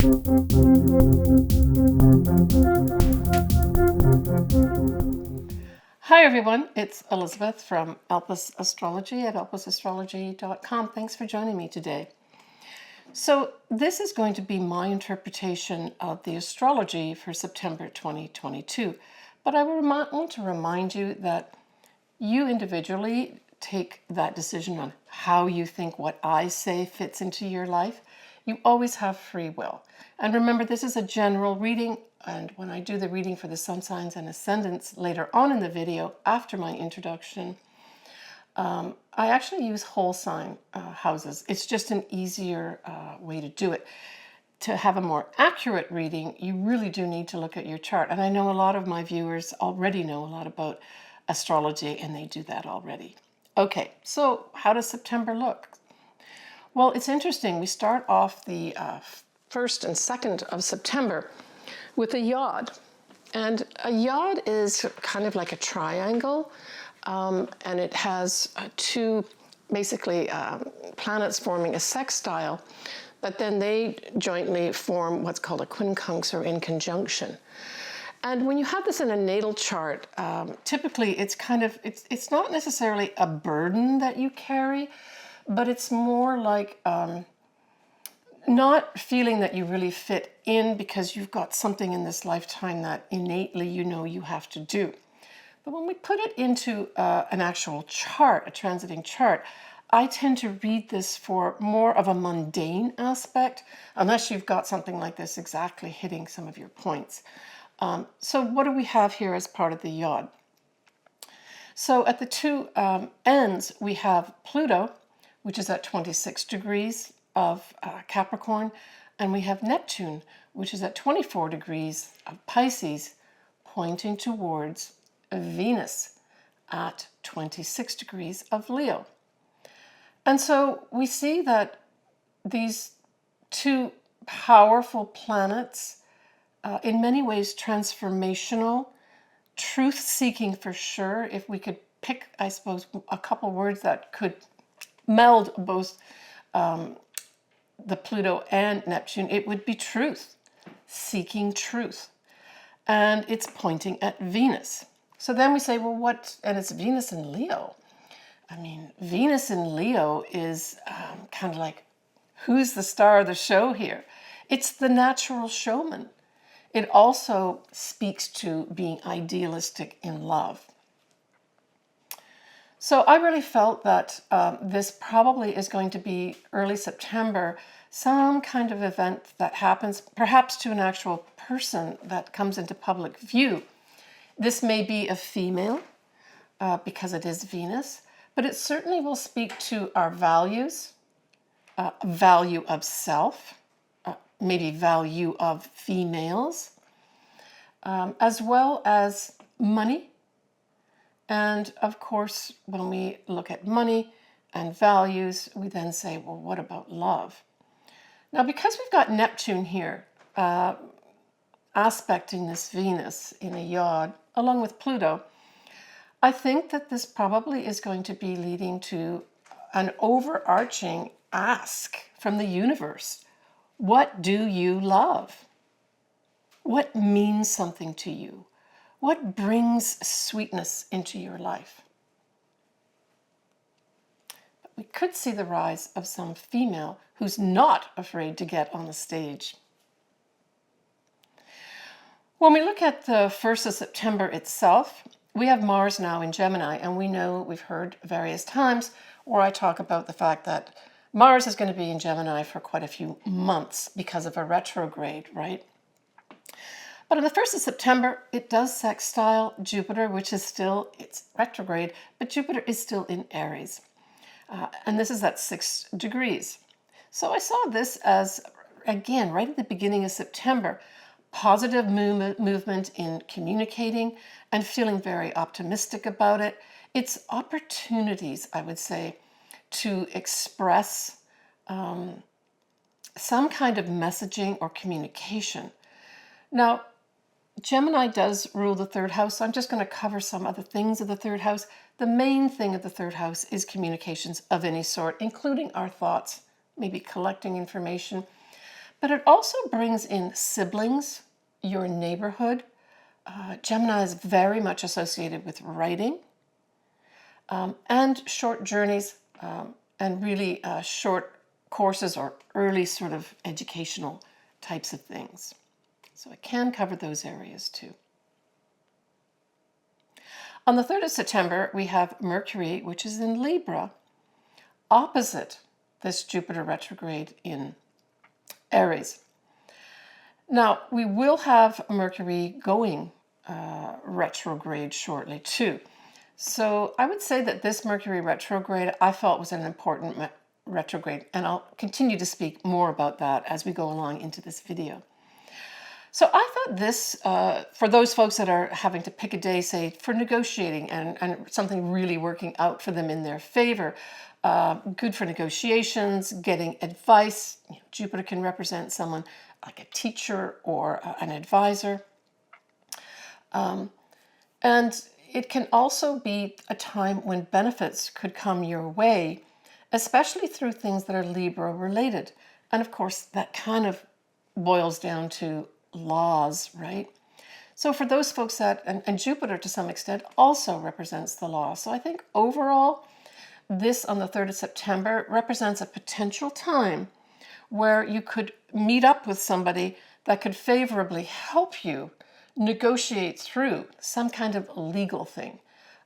Hi everyone, it's Elizabeth from Elpis Astrology at elpisastrology.com. Thanks for joining me today. So this is going to be my interpretation of the astrology for September 2022. But I want to remind you that you individually take that decision on how you think what I say fits into your life. You always have free will. And remember, this is a general reading. And when I do the reading for the sun signs and ascendants later on in the video, after my introduction, I actually use whole sign houses. It's just an easier way to do it. To have a more accurate reading, you really do need to look at your chart. And I know a lot of my viewers already know a lot about astrology, and they do that already. Okay, so how does September look? Well, it's interesting. We start off the 1st and 2nd of September with a yod. And a yod is kind of like a triangle, and it has two basically planets forming a sextile, but then they jointly form what's called a quincunx, or in conjunction. And when you have this in a natal chart, typically it's not necessarily a burden that you carry, but it's more like not feeling that you really fit in because you've got something in this lifetime that innately you know you have to do. But when we put it into an actual chart, a transiting chart, I tend to read this for more of a mundane aspect, unless you've got something like this exactly hitting some of your points. So what do we have here as part of the yod? So at the two ends, we have Pluto, which is at 26 degrees of Capricorn, and we have Neptune, which is at 24 degrees of Pisces, pointing towards Venus at 26 degrees of Leo. And so we see that these two powerful planets, in many ways transformational, truth-seeking for sure. If we could pick, I suppose, a couple words that could meld both the Pluto and Neptune, it would be truth, seeking truth. And it's pointing at Venus. So then we say, well, what? And it's Venus in Leo. I mean, Venus in Leo is kind of like, who's the star of the show here? It's the natural showman. It also speaks to being idealistic in love. So I really felt that this probably is going to be early September, some kind of event that happens, perhaps to an actual person that comes into public view. This may be a female because it is Venus, but it certainly will speak to our values, value of self, maybe value of females, as well as money. And of course, when we look at money and values, we then say, well, what about love? Now, because we've got Neptune here, aspecting this Venus in a yod, along with Pluto, I think that this probably is going to be leading to an overarching ask from the universe. What do you love? What means something to you? What brings sweetness into your life? But we could see the rise of some female who's not afraid to get on the stage. When we look at the 1st of September itself, we have Mars now in Gemini, and we know, we've heard various times where I talk about the fact that Mars is going to be in Gemini for quite a few months because of a retrograde, right? But on the 1st of September, it does sextile Jupiter, which is still, it's retrograde, but Jupiter is still in Aries. And this is at 6 degrees. So I saw this as, again, right at the beginning of September, positive movement in communicating and feeling very optimistic about it. It's opportunities, I would say, to express some kind of messaging or communication. Now, Gemini does rule the 3rd house, so I'm just going to cover some other things of the 3rd house. The main thing of the 3rd house is communications of any sort, including our thoughts, maybe collecting information. But it also brings in siblings, your neighborhood. Gemini is very much associated with writing and short journeys and really short courses or early sort of educational types of things. So it can cover those areas too. On the 3rd of September, we have Mercury, which is in Libra, opposite this Jupiter retrograde in Aries. Now, we will have Mercury going retrograde shortly too. So I would say that this Mercury retrograde I felt was an important retrograde, and I'll continue to speak more about that as we go along into this video. So I thought this, for those folks that are having to pick a day, say, for negotiating and something really working out for them in their favor, good for negotiations, getting advice. Jupiter can represent someone like a teacher or an advisor. And it can also be a time when benefits could come your way, especially through things that are Libra related. And of course, that kind of boils down to laws, right? So for those folks that, and Jupiter to some extent also represents the law. So I think overall, this on the 3rd of September represents a potential time where you could meet up with somebody that could favorably help you negotiate through some kind of legal thing.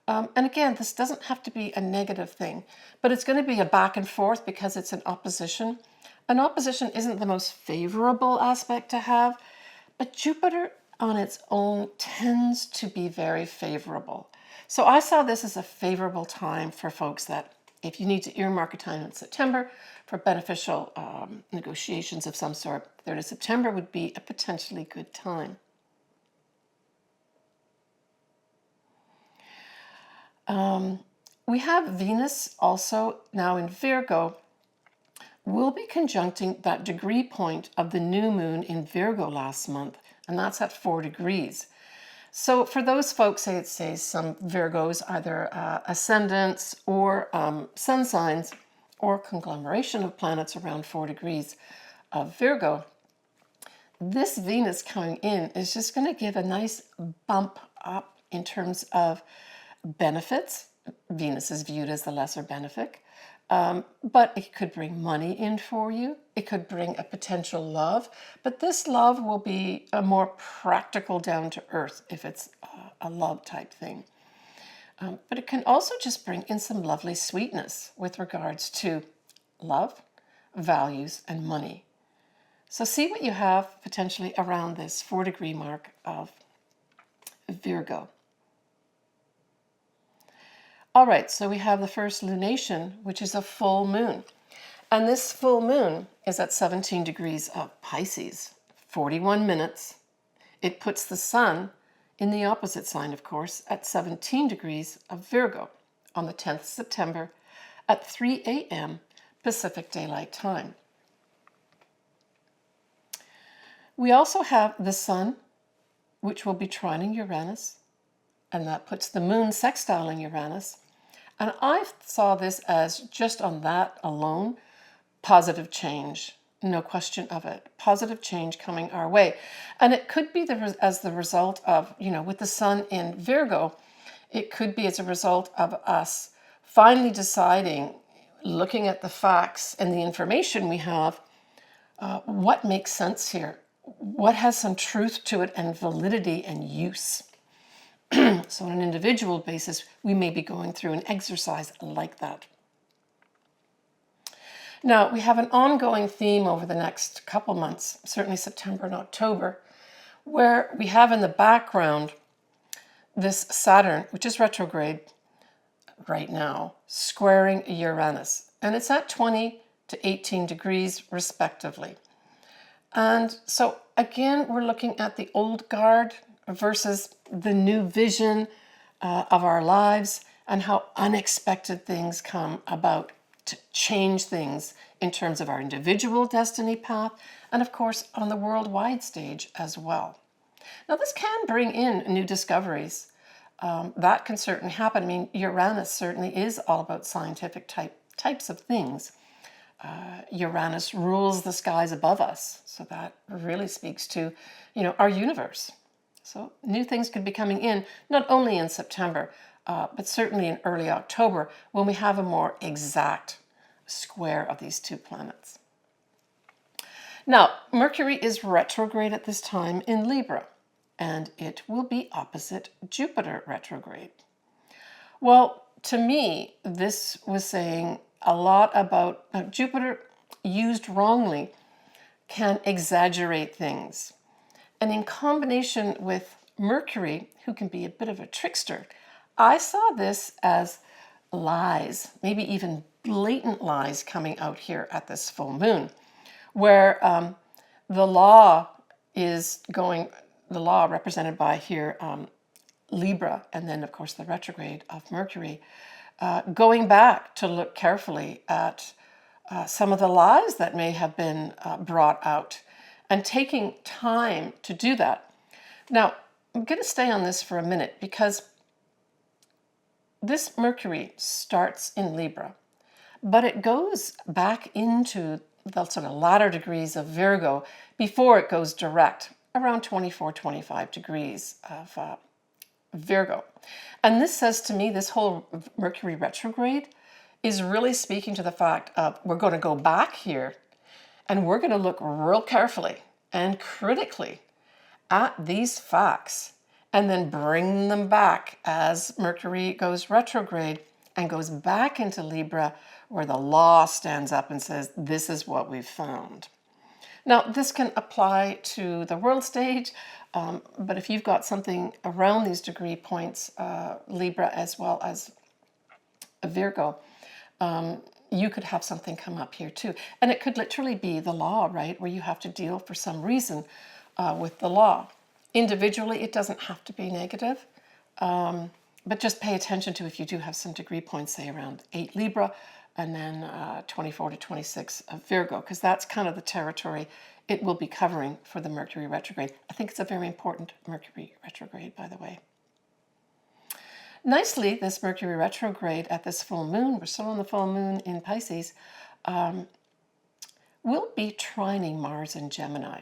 And again, this doesn't have to be a negative thing, but it's going to be a back and forth because it's an opposition. An opposition isn't the most favorable aspect to have, but Jupiter on its own tends to be very favorable. So I saw this as a favorable time for folks that if you need to earmark a time in September for beneficial negotiations of some sort, 3rd of September would be a potentially good time. We have Venus also now in Virgo. We'll be conjuncting that degree point of the new moon in Virgo last month, and that's at 4 degrees. So for those folks, say some Virgos, either ascendants or sun signs or conglomeration of planets around 4 degrees of Virgo, this Venus coming in is just going to give a nice bump up in terms of benefits. Venus is viewed as the lesser benefic. But it could bring money in for you. It could bring a potential love. But this love will be a more practical, down to earth if it's a love type thing. But it can also just bring in some lovely sweetness with regards to love, values, and money. So see what you have potentially around this 4 degree mark of Virgo. All right, so we have the first lunation, which is a full moon. And this full moon is at 17 degrees of Pisces, 41 minutes. It puts the sun in the opposite sign, of course, at 17 degrees of Virgo on the 10th of September at 3 a.m. Pacific Daylight Time. We also have the sun, which will be trining Uranus, and that puts the moon sextiling Uranus. And I saw this as, just on that alone, positive change. No question of it. Positive change coming our way. And it could be as the result of, with the sun in Virgo, it could be as a result of us finally deciding, looking at the facts and the information we have, what makes sense here? What has some truth to it and validity and use? So on an individual basis, we may be going through an exercise like that. Now, we have an ongoing theme over the next couple months, certainly September and October, where we have in the background this Saturn, which is retrograde right now, squaring Uranus. And it's at 20 to 18 degrees respectively. And so again, we're looking at the old guard versus the new vision of our lives and how unexpected things come about to change things in terms of our individual destiny path and, of course, on the worldwide stage as well. Now, this can bring in new discoveries. That can certainly happen. I mean, Uranus certainly is all about scientific types of things. Uranus rules the skies above us. So that really speaks to, our universe. So new things could be coming in, not only in September, but certainly in early October when we have a more exact square of these two planets. Now, Mercury is retrograde at this time in Libra, and it will be opposite Jupiter retrograde. Well, to me, this was saying a lot about Jupiter used wrongly can exaggerate things. And in combination with Mercury, who can be a bit of a trickster, I saw this as lies, maybe even blatant lies coming out here at this full moon, where the law represented by here Libra, and then of course the retrograde of Mercury, going back to look carefully at some of the lies that may have been brought out and taking time to do that. Now, I'm going to stay on this for a minute because this Mercury starts in Libra, but it goes back into the sort of latter degrees of Virgo before it goes direct, around 24, 25 degrees of Virgo. And this says to me, this whole Mercury retrograde is really speaking to the fact of we're going to go back here and we're going to look real carefully and critically at these facts and then bring them back as Mercury goes retrograde and goes back into Libra, where the law stands up and says, this is what we've found. Now, this can apply to the world stage, but if you've got something around these degree points, Libra as well as Virgo, you could have something come up here too. And it could literally be the law, right, where you have to deal for some reason with the law. Individually, it doesn't have to be negative, but just pay attention to if you do have some degree points, say around 8 Libra, and then 24 to 26 of Virgo, because that's kind of the territory it will be covering for the Mercury retrograde. I think it's a very important Mercury retrograde, by the way. Nicely, this Mercury retrograde at this full moon, we're still on the full moon in Pisces, will be trining Mars in Gemini.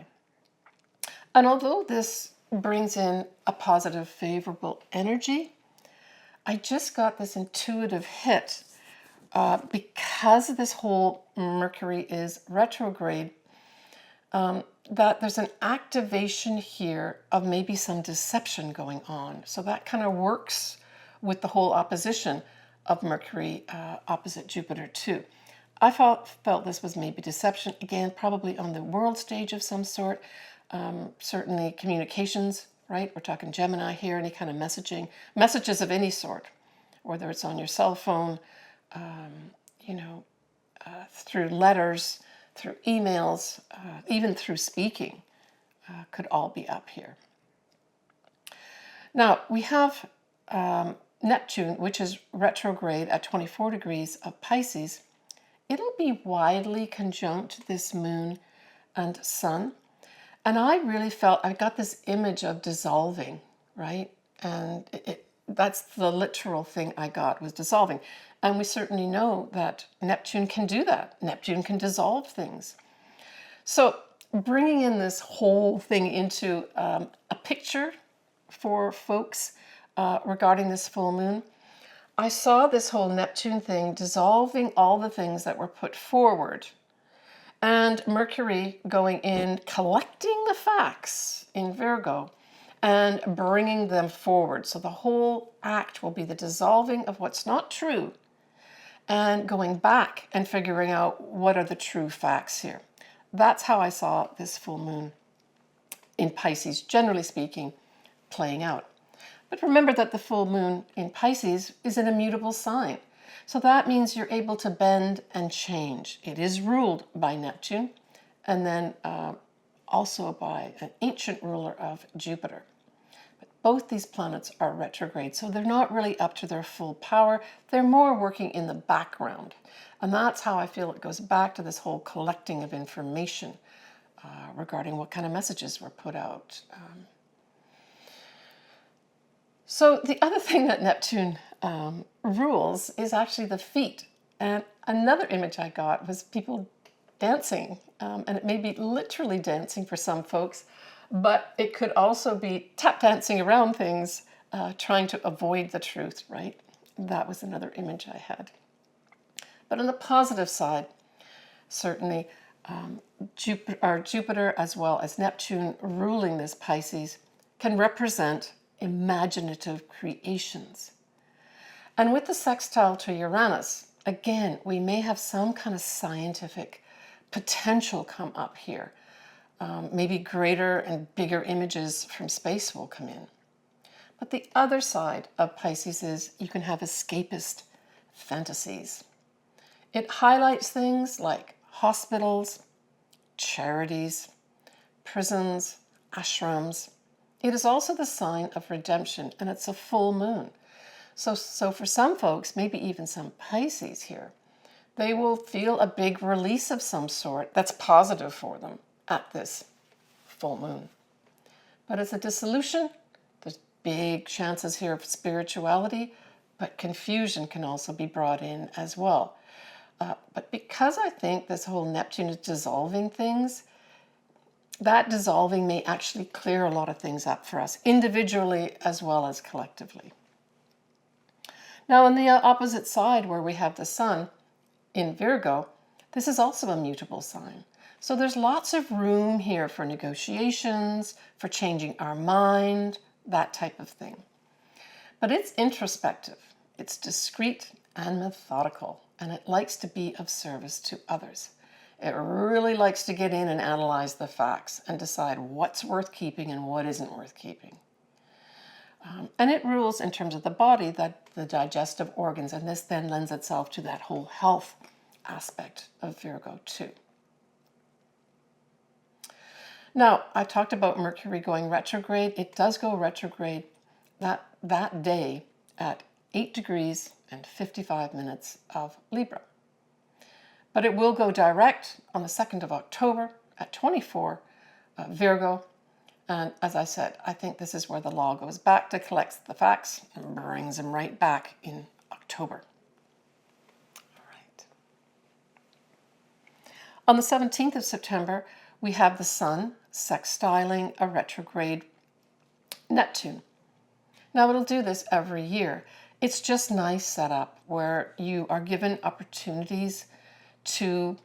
And although this brings in a positive, favorable energy, I just got this intuitive hit because this whole Mercury is retrograde, that there's an activation here of maybe some deception going on. So that kind of works with the whole opposition of Mercury opposite Jupiter too. I felt this was maybe deception, again, probably on the world stage of some sort, certainly communications, right? We're talking Gemini here, any kind of messages of any sort, whether it's on your cell phone, through letters, through emails, even through speaking, could all be up here. Now, we have Neptune, which is retrograde at 24 degrees of Pisces. It'll be widely conjunct this moon and sun. And I really felt, I got this image of dissolving, right? And that's the literal thing I got, was dissolving. And we certainly know that Neptune can do that. Neptune can dissolve things. So bringing in this whole thing into a picture for folks regarding this full moon, I saw this whole Neptune thing dissolving all the things that were put forward. And Mercury going in, collecting the facts in Virgo and bringing them forward. So the whole act will be the dissolving of what's not true and going back and figuring out what are the true facts here. That's how I saw this full moon in Pisces, generally speaking, playing out. But remember that the full moon in Pisces is an immutable sign. So that means you're able to bend and change. It is ruled by Neptune and then also by an ancient ruler of Jupiter. But both these planets are retrograde, so they're not really up to their full power. They're more working in the background. And that's how I feel it goes back to this whole collecting of information regarding what kind of messages were put out. So the other thing that Neptune rules is actually the feet. And another image I got was people dancing, and it may be literally dancing for some folks, but it could also be tap dancing around things, trying to avoid the truth, right? That was another image I had. But on the positive side, certainly Jupiter as well as Neptune ruling this Pisces can represent imaginative creations. And with the sextile to Uranus, again, we may have some kind of scientific potential come up here. Maybe greater and bigger images from space will come in. But the other side of Pisces is you can have escapist fantasies. It highlights things like hospitals, charities, prisons, ashrams. It is also the sign of redemption, and it's a full moon. So for some folks, maybe even some Pisces here, they will feel a big release of some sort that's positive for them at this full moon. But as a dissolution, there's big chances here of spirituality, but confusion can also be brought in as well. But because I think this whole Neptune is dissolving things, that dissolving may actually clear a lot of things up for us, individually as well as collectively. Now, on the opposite side, where we have the Sun in Virgo, this is also a mutable sign. So there's lots of room here for negotiations, for changing our mind, that type of thing. But it's introspective, it's discreet and methodical, and it likes to be of service to others. It really likes to get in and analyze the facts and decide what's worth keeping and what isn't worth keeping. And it rules in terms of the body, that the digestive organs, and this then lends itself to that whole health aspect of Virgo too. Now, I talked about Mercury going retrograde. It does go retrograde that day at 8 degrees and 55 minutes of Libra. But it will go direct on the 2nd of October at 24 Virgo. And as I said, I think this is where the law goes back to collect the facts and brings them right back in October. All right. On the 17th of September, we have the Sun sextiling a retrograde Neptune. Now, it'll do this every year. It's just nice setup where you are given opportunities to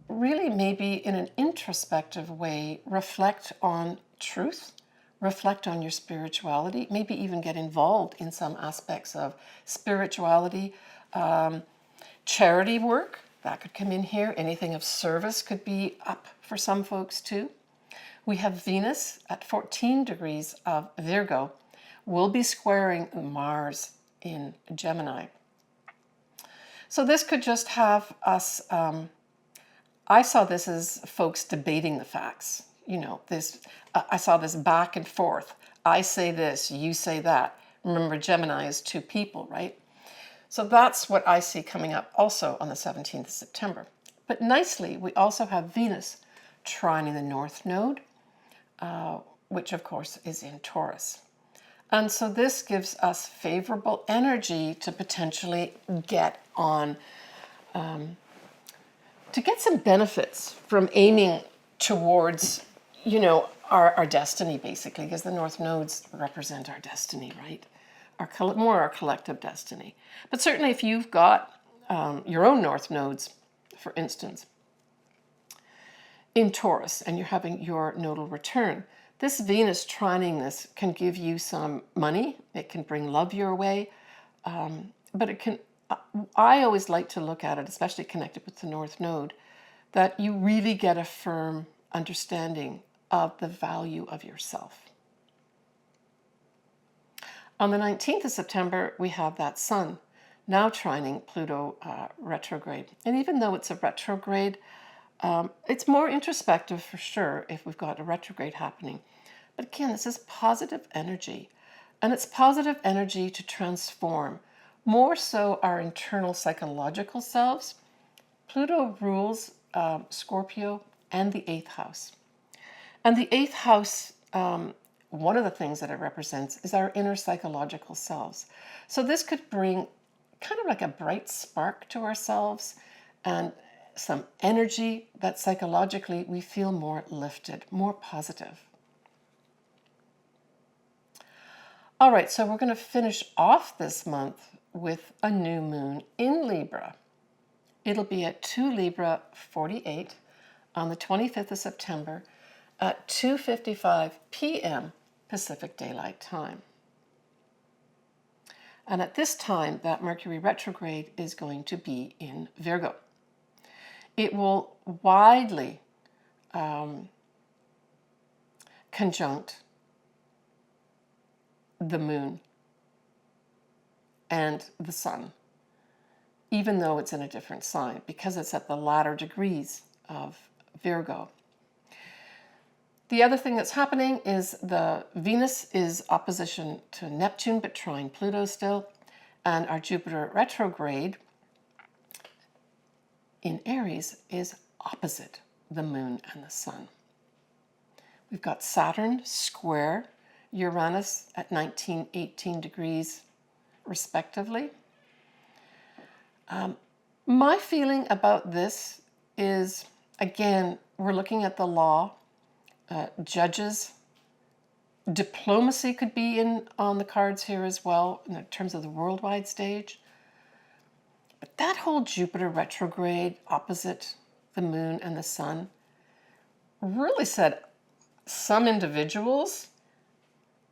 really maybe in an introspective way reflect on truth, reflect on your spirituality, maybe even get involved in some aspects of spirituality, charity work, that could come in here. Anything of service could be up for some folks too. We have Venus at 14 degrees of Virgo, will be squaring Mars in Gemini. So this could just have us, I saw this as folks debating the facts. You know, I saw this back and forth. I say this, you say that. Remember, Gemini is two people, right? So that's what I see coming up also on the 17th of September. But nicely, we also have Venus trining the North Node, which of course is in Taurus. And so this gives us favorable energy to potentially get on, to get some benefits from aiming towards, you know, our destiny, basically, because the North Nodes represent our destiny, right? More our collective destiny. But certainly if you've got your own North Nodes, for instance, in Taurus, and you're having your nodal return, this Venus trining this can give you some money. It can bring love your way, but it can, I always like to look at it, especially connected with the North Node, that you really get a firm understanding of the value of yourself. On the 19th of September, we have that Sun now trining Pluto retrograde. And even though it's a retrograde, it's more introspective for sure if we've got a retrograde happening. But again, this is positive energy. And it's positive energy to transform, more so our internal psychological selves. Pluto rules Scorpio and the 8th house. And the 8th house, one of the things that it represents is our inner psychological selves. So this could bring kind of like a bright spark to ourselves and some energy that psychologically we feel more lifted, more positive. All right, so we're going to finish off this month with a new moon in Libra. It'll be at 2 Libra 48 on the 25th of September at 2:55 p.m. Pacific Daylight Time. And at this time, that Mercury retrograde is going to be in Virgo. It will widely conjunct the moon and the sun, even though it's in a different sign, because it's at the latter degrees of Virgo. The other thing that's happening is the Venus is opposition to Neptune, but trine Pluto still, and our Jupiter retrograde in Aries is opposite the moon and the sun. We've got Saturn square Uranus at 19, 18 degrees respectively. My feeling about this is, again, we're looking at the law, judges, diplomacy could be on the cards here as well in terms of the worldwide stage. But that whole Jupiter retrograde opposite the moon and the sun really said some individuals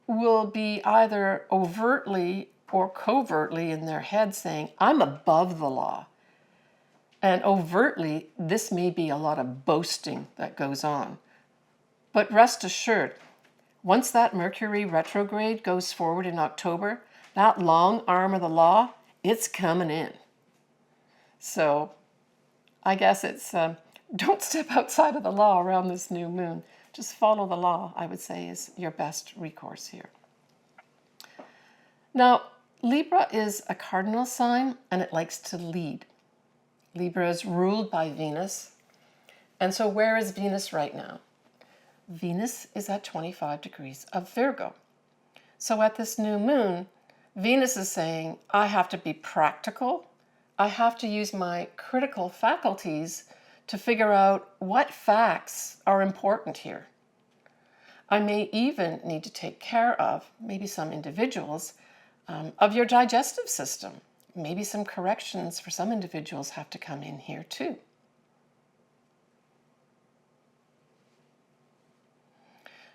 will be either overtly or covertly in their head saying, I'm above the law. And overtly, this may be a lot of boasting that goes on. But rest assured, once that Mercury retrograde goes forward in October, that long arm of the law, it's coming in. So I guess it's don't step outside of the law around this new moon. Just follow the law, I would say, is your best recourse here. Now, Libra is a cardinal sign, and it likes to lead. Libra is ruled by Venus. And so where is Venus right now? Venus is at 25 degrees of Virgo. So at this new moon, Venus is saying, I have to be practical. I have to use my critical faculties to figure out what facts are important here. I may even need to take care of, maybe some individuals, of your digestive system. Maybe some corrections for some individuals have to come in here too.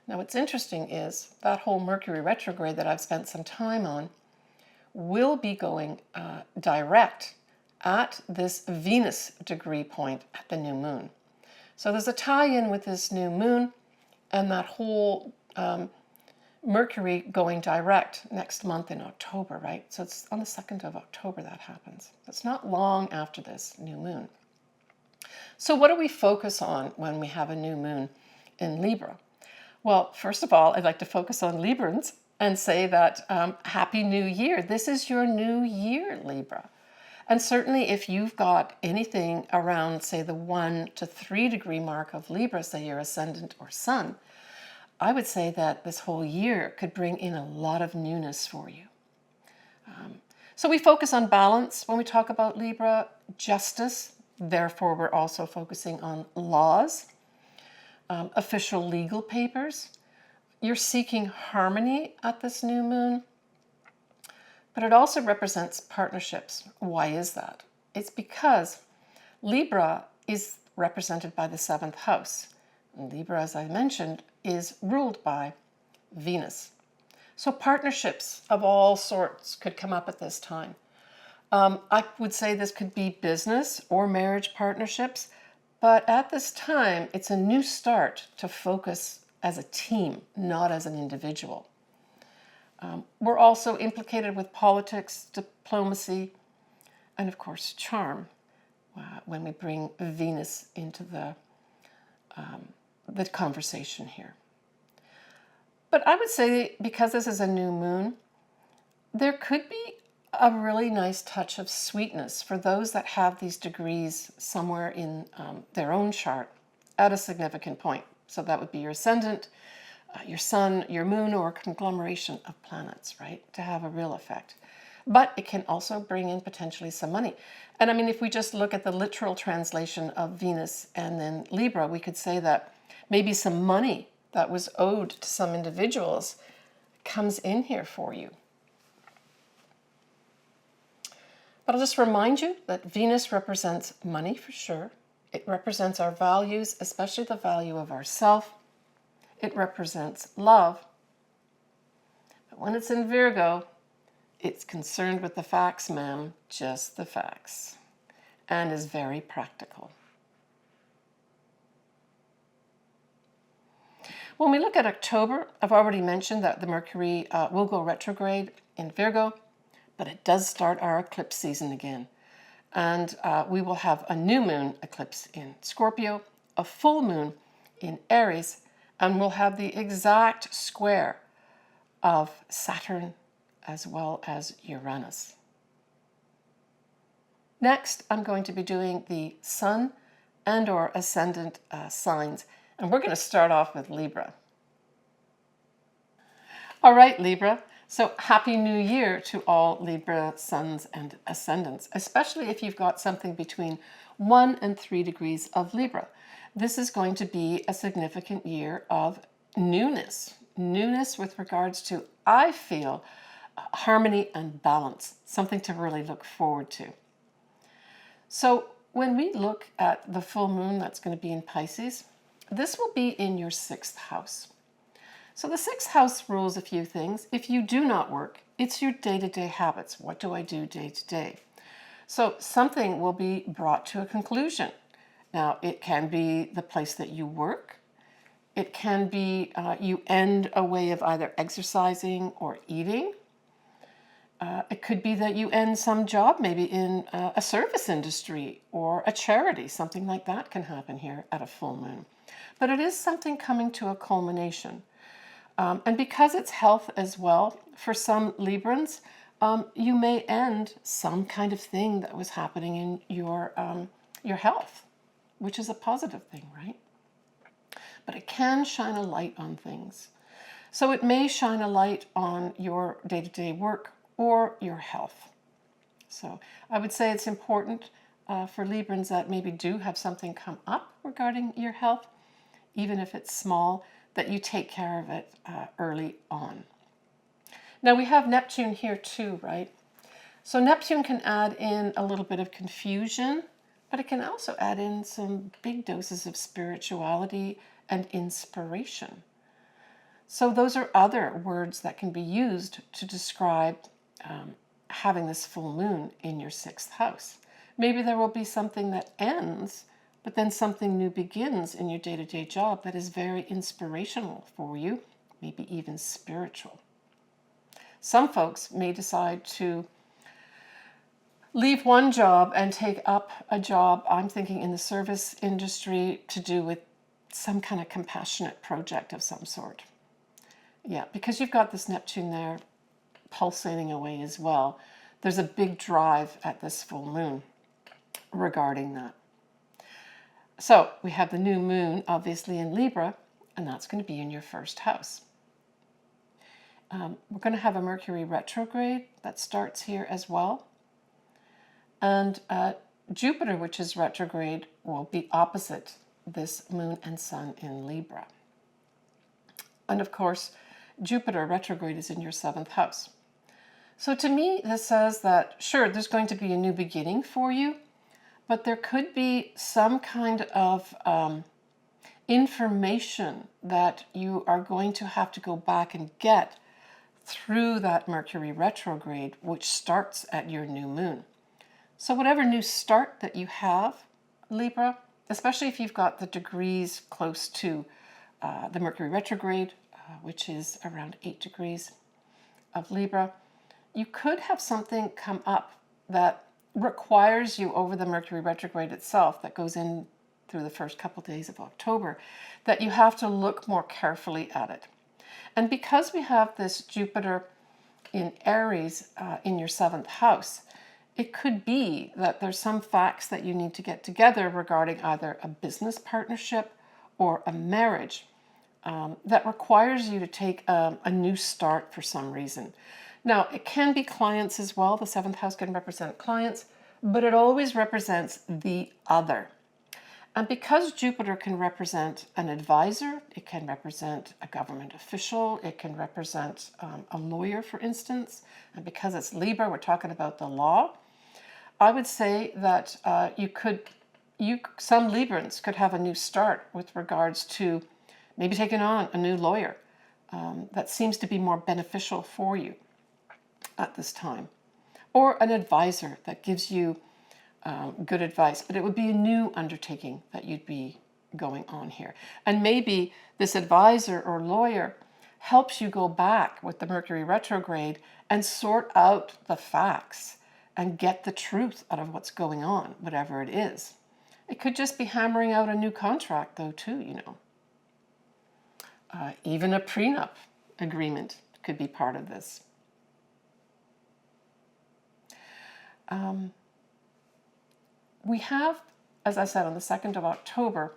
Now what's interesting is that whole Mercury retrograde that I've spent some time on will be going direct at this Venus degree point at the new moon. So there's a tie-in with this new moon and that whole Mercury going direct next month in October, right? So it's on the 2nd of October that happens. It's not long after this new moon. So what do we focus on when we have a new moon in Libra? Well, first of all, I'd like to focus on Librans and say that Happy New Year. This is your new year, Libra. And certainly if you've got anything around, say, the 1 to 3 degree mark of Libra, say your ascendant or sun, I would say that this whole year could bring in a lot of newness for you. So we focus on balance when we talk about Libra, justice. Therefore, we're also focusing on laws, official legal papers. You're seeking harmony at this new moon. But it also represents partnerships. Why is that? It's because Libra is represented by the 7th house. And Libra, as I mentioned, is ruled by Venus. So partnerships of all sorts could come up at this time. I would say this could be business or marriage partnerships, but at this time, it's a new start to focus as a team, not as an individual. We're also implicated with politics, diplomacy, and of course charm when we bring Venus into the conversation here. But I would say because this is a new moon, there could be a really nice touch of sweetness for those that have these degrees somewhere in their own chart at a significant point. So that would be your ascendant, your sun, your moon, or a conglomeration of planets, right, to have a real effect. but it can also bring in potentially some money. And I mean, if we just look at the literal translation of Venus and then Libra, we could say that maybe some money that was owed to some individuals comes in here for you. But I'll just remind you that Venus represents money for sure. It represents our values, especially the value of ourself. It represents love. But when it's in Virgo, it's concerned with the facts, ma'am, just the facts, and is very practical. When we look at October, I've already mentioned that the Mercury will go retrograde in Virgo, but it does start our eclipse season again. And we will have a new moon eclipse in Scorpio, a full moon in Aries, and we'll have the exact square of Saturn as well as Uranus. Next, I'm going to be doing the sun and or ascendant signs, and we're going to start off with Libra. All right, Libra. So happy new year to all Libra suns and ascendants, especially if you've got something between 1 and 3 degrees of Libra. This is going to be a significant year of newness. Newness with regards to, I feel, harmony and balance, something to really look forward to. So when we look at the full moon that's going to be in Pisces, this will be in your 6th house. So the 6th house rules a few things. If you do not work, it's your day-to-day habits. What do I do day to day? So something will be brought to a conclusion. Now, it can be the place that you work. It can be you end a way of either exercising or eating. It could be that you end some job, maybe in a service industry or a charity. Something like that can happen here at a full moon. But it is something coming to a culmination. And because it's health as well, for some Librans, you may end some kind of thing that was happening in your health, which is a positive thing, right? But it can shine a light on things. So it may shine a light on your day-to-day work or your health. So I would say it's important for Librans that maybe do have something come up regarding your health, even if it's small, that you take care of it early on. Now we have Neptune here too, right? So Neptune can add in a little bit of confusion, but it can also add in some big doses of spirituality and inspiration. So those are other words that can be used to describe having this full moon in your 6th house. Maybe there will be something that ends, but then something new begins in your day-to-day job that is very inspirational for you, maybe even spiritual. Some folks may decide to leave one job and take up a job, I'm thinking in the service industry, to do with some kind of compassionate project of some sort. Yeah, because you've got this Neptune there pulsating away as well. There's a big drive at this full moon regarding that. So we have the new moon, obviously, in Libra, and that's going to be in your 1st house. We're going to have a Mercury retrograde that starts here as well. And Jupiter, which is retrograde, will be opposite this moon and sun in Libra. And of course, Jupiter retrograde is in your 7th house. So to me, this says that, sure, there's going to be a new beginning for you, but there could be some kind of information that you are going to have to go back and get through that Mercury retrograde, which starts at your new moon. So whatever new start that you have, Libra, especially if you've got the degrees close to the Mercury retrograde, which is around 8 degrees of Libra, you could have something come up that requires you over the Mercury retrograde itself, that goes in through the first couple days of October, that you have to look more carefully at it. And because we have this Jupiter in Aries in your 7th house, it could be that there's some facts that you need to get together regarding either a business partnership or a marriage that requires you to take a new start for some reason. Now, it can be clients as well. The seventh house can represent clients, but it always represents the other. And because Jupiter can represent an advisor, it can represent a government official, it can represent a lawyer, for instance, and because it's Libra, we're talking about the law, I would say that some Librans could have a new start with regards to maybe taking on a new lawyer that seems to be more beneficial for you at this time, or an advisor that gives you good advice, but it would be a new undertaking that you'd be going on here. And maybe this advisor or lawyer helps you go back with the Mercury retrograde and sort out the facts and get the truth out of what's going on, whatever it is. It could just be hammering out a new contract, though, too, you know. Even a prenup agreement could be part of this. We have, as I said, on the 2nd of October,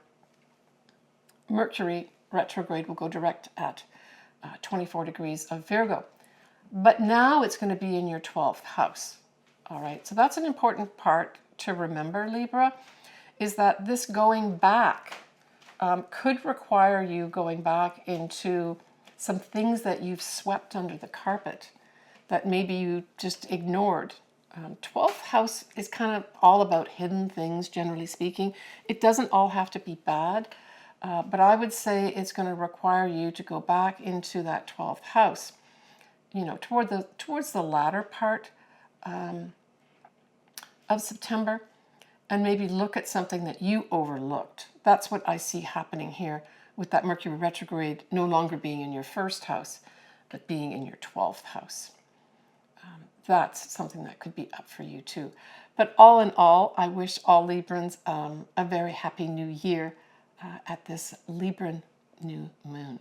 Mercury retrograde will go direct at 24 degrees of Virgo. But now it's going to be in your 12th house. All right, so that's an important part to remember, Libra, is that this going back could require you going back into some things that you've swept under the carpet that maybe you just ignored. 12th house is kind of all about hidden things, generally speaking. It doesn't all have to be bad, but I would say it's going to require you to go back into that 12th house, you know, towards the latter part of September, and maybe look at something that you overlooked. That's what I see happening here with that Mercury retrograde no longer being in your 1st house, but being in your 12th house. That's something that could be up for you too. But all in all, I wish all Librans a very happy new year at this Libran new moon.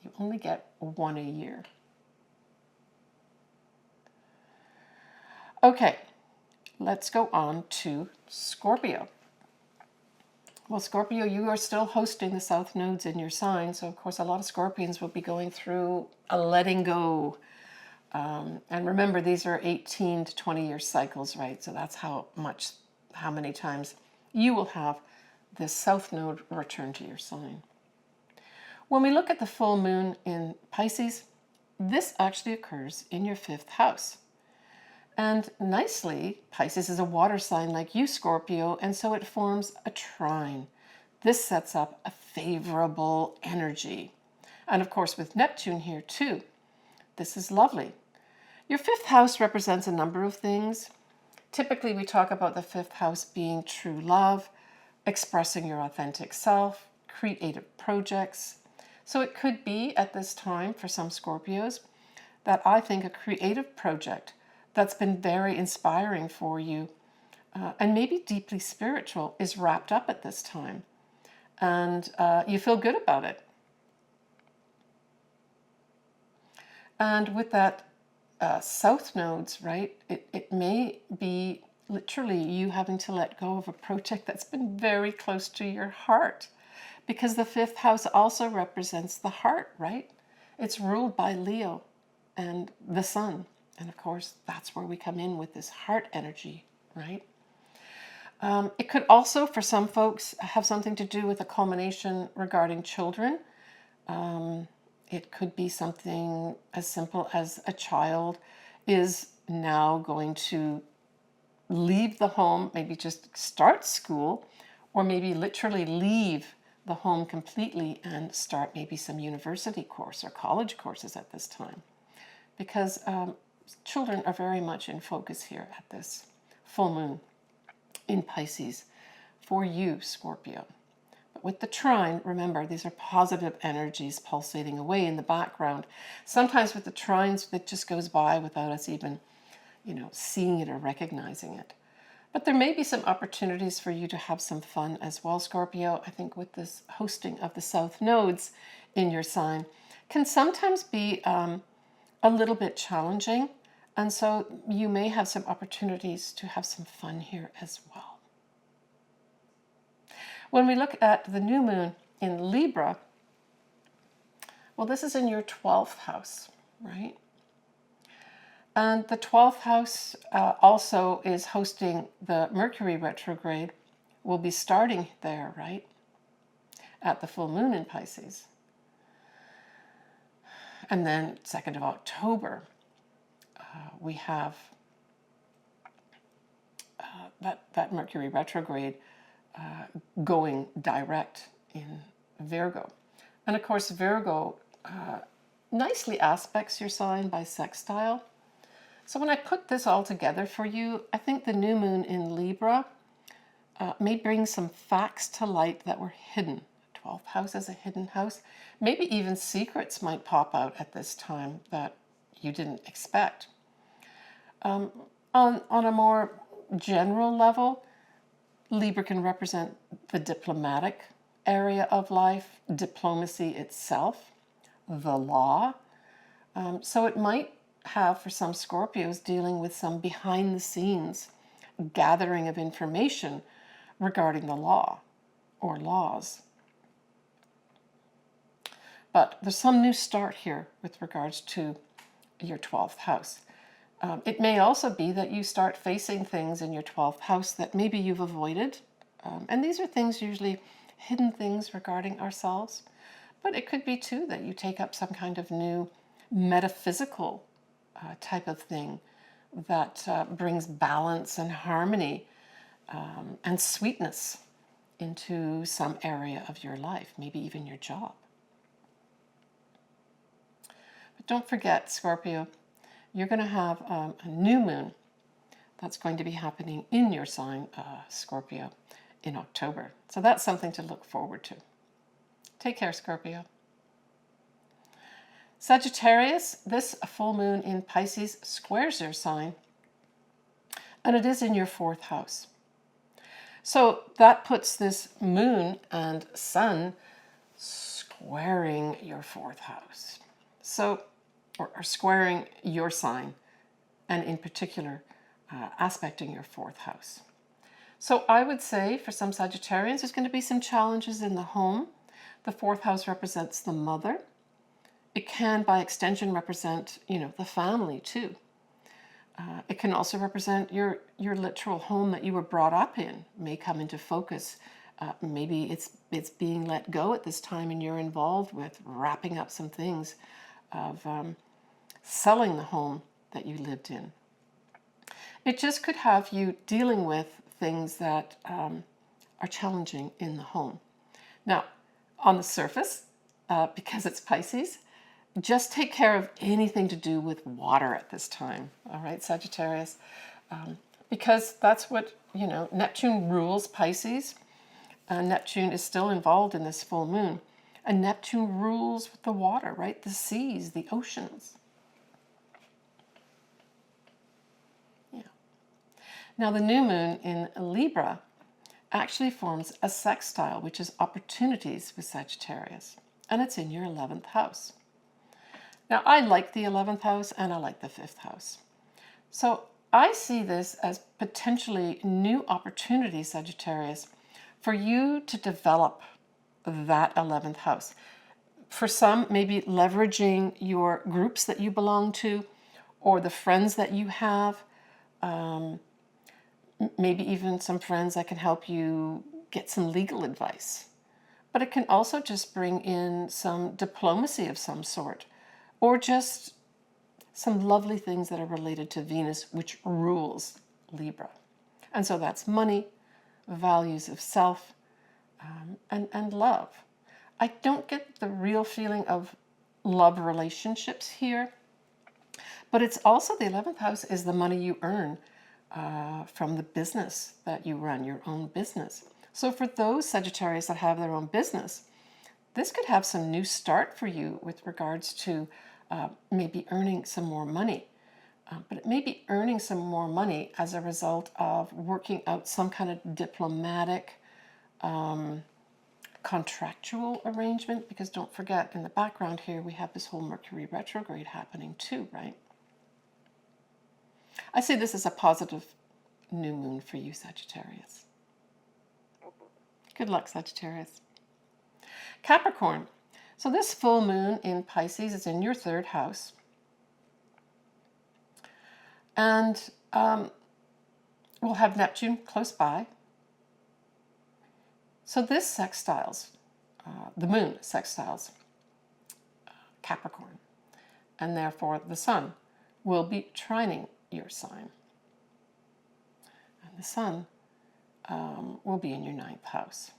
You only get one a year. Okay, let's go on to Scorpio. Well, Scorpio, you are still hosting the south nodes in your sign, so of course a lot of Scorpions will be going through a letting go. And remember, these are 18 to 20-year cycles, right? So that's how many times you will have this south node return to your sign. When we look at the full moon in Pisces, this actually occurs in your 5th house. And nicely, Pisces is a water sign like you, Scorpio, and so it forms a trine. This sets up a favorable energy. And of course, with Neptune here too, this is lovely. Your 5th house represents a number of things. Typically, we talk about the 5th house being true love, expressing your authentic self, creative projects. So it could be at this time for some Scorpios that I think a creative project that's been very inspiring for you and maybe deeply spiritual is wrapped up at this time. And you feel good about it. And with that south nodes, right, it may be literally you having to let go of a project that's been very close to your heart, because the 5th house also represents the heart, right? It's ruled by Leo and the sun. And of course, that's where we come in with this heart energy, right? It could also, for some folks, have something to do with a culmination regarding children. It could be something as simple as a child is now going to leave the home, maybe just start school, or maybe literally leave the home completely and start maybe some university course or college courses at this time. Because children are very much in focus here at this full moon in Pisces for you, Scorpio. But with the trine, remember, these are positive energies pulsating away in the background. Sometimes with the trines, it just goes by without us even, seeing it or recognizing it. But there may be some opportunities for you to have some fun as well, Scorpio. I think with this hosting of the south nodes in your sign can sometimes be a little bit challenging. And so you may have some opportunities to have some fun here as well. When we look at the new moon in Libra, well, this is in your 12th house, right? And the 12th house also is hosting the Mercury retrograde. We'll be starting there, right? At the full moon in Pisces. And then 2nd of October, we have that Mercury retrograde going direct in Virgo. And of course, Virgo nicely aspects your sign by sextile. So when I put this all together for you, I think the new moon in Libra may bring some facts to light that were hidden. 12th house is a hidden house. Maybe even secrets might pop out at this time that you didn't expect. On a more general level, Libra can represent the diplomatic area of life, diplomacy itself, the law. So it might have, for some Scorpios, dealing with some behind the scenes gathering of information regarding the law or laws. But there's some new start here with regards to your 12th house. It may also be that you start facing things in your 12th house that maybe you've avoided. And these are things, usually hidden things regarding ourselves. But it could be too that you take up some kind of new metaphysical type of thing that brings balance and harmony and sweetness into some area of your life, maybe even your job. But don't forget, Scorpio, you're going to have a new moon that's going to be happening in your sign, Scorpio, in October. So that's something to look forward to. Take care, Scorpio. Sagittarius, this full moon in Pisces squares your sign, and it is in your 4th house. So that puts this moon and sun squaring your 4th house. So, or squaring your sign, and in particular, aspecting your 4th house. So I would say for some Sagittarians, there's going to be some challenges in the home. The 4th house represents the mother. It can, by extension, represent, the family too. It can also represent your literal home that you were brought up in, may come into focus. Maybe it's being let go at this time and you're involved with wrapping up some things of selling the home that you lived in. It just could have you dealing with things that are challenging in the home. Now, on the surface, because it's Pisces, just take care of anything to do with water at this time, all right, Sagittarius? Because that's what, Neptune rules Pisces. Neptune is still involved in this full moon. And Neptune rules with the water, right? The seas, the oceans. Yeah. Now, the new moon in Libra actually forms a sextile, which is opportunities with Sagittarius. And it's in your 11th house. Now, I like the 11th house and I like the 5th house. So I see this as potentially new opportunities, Sagittarius, for you to develop that 11th house. For some, maybe leveraging your groups that you belong to or the friends that you have. Maybe even some friends that can help you get some legal advice. But it can also just bring in some diplomacy of some sort, or just some lovely things that are related to Venus, which rules Libra. And so that's money, values of self, and love. I don't get the real feeling of love relationships here, but it's also the 11th house is the money you earn from the business that you run, your own business. So for those Sagittarius that have their own business, this could have some new start for you with regards to maybe earning some more money. But it may be earning some more money as a result of working out some kind of diplomatic, contractual arrangement, because don't forget, in the background here, we have this whole Mercury retrograde happening too, right? I see this as a positive new moon for you, Sagittarius. Good luck, Sagittarius. Capricorn. So this full moon in Pisces is in your 3rd house. And we'll have Neptune close by. So this sextiles, the moon sextiles Capricorn, and therefore the sun will be trining your sign. And the sun will be in your 9th house.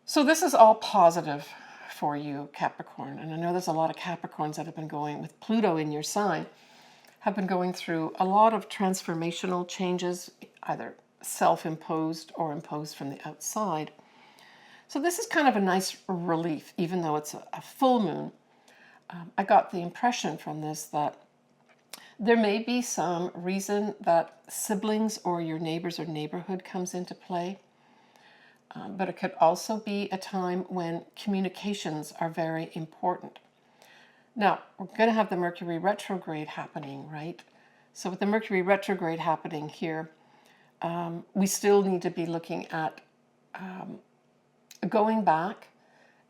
So this is all positive for you, Capricorn. And I know there's a lot of Capricorns that have been going with Pluto in your sign, have been going through a lot of transformational changes, either self-imposed or imposed from the outside. So this is kind of a nice relief, even though it's a full moon. I got the impression from this that there may be some reason that siblings or your neighbors or neighborhood comes into play. But it could also be a time when communications are very important. Now, we're going to have the Mercury retrograde happening, right? So with the Mercury retrograde happening here, we still need to be looking at going back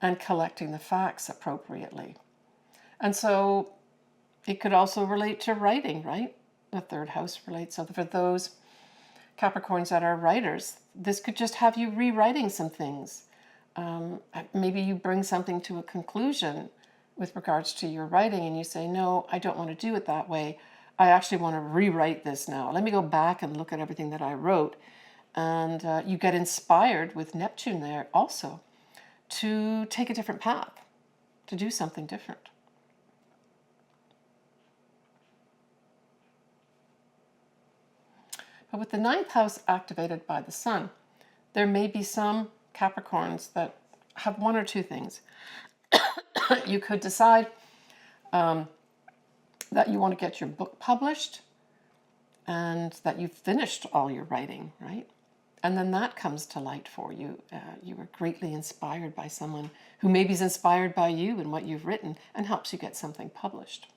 and collecting the facts appropriately. And so it could also relate to writing, right? The 3rd house relates. So for those Capricorns that are writers, this could just have you rewriting some things. Maybe you bring something to a conclusion with regards to your writing and you say, no, I don't want to do it that way. I actually want to rewrite this now. Let me go back and look at everything that I wrote. And you get inspired with Neptune there also to take a different path, to do something different. But with the 9th house activated by the sun, there may be some Capricorns that have one or two things. You could decide that you want to get your book published and that you've finished all your writing, right? And then that comes to light for you. You were greatly inspired by someone who maybe is inspired by you and what you've written and helps you get something published.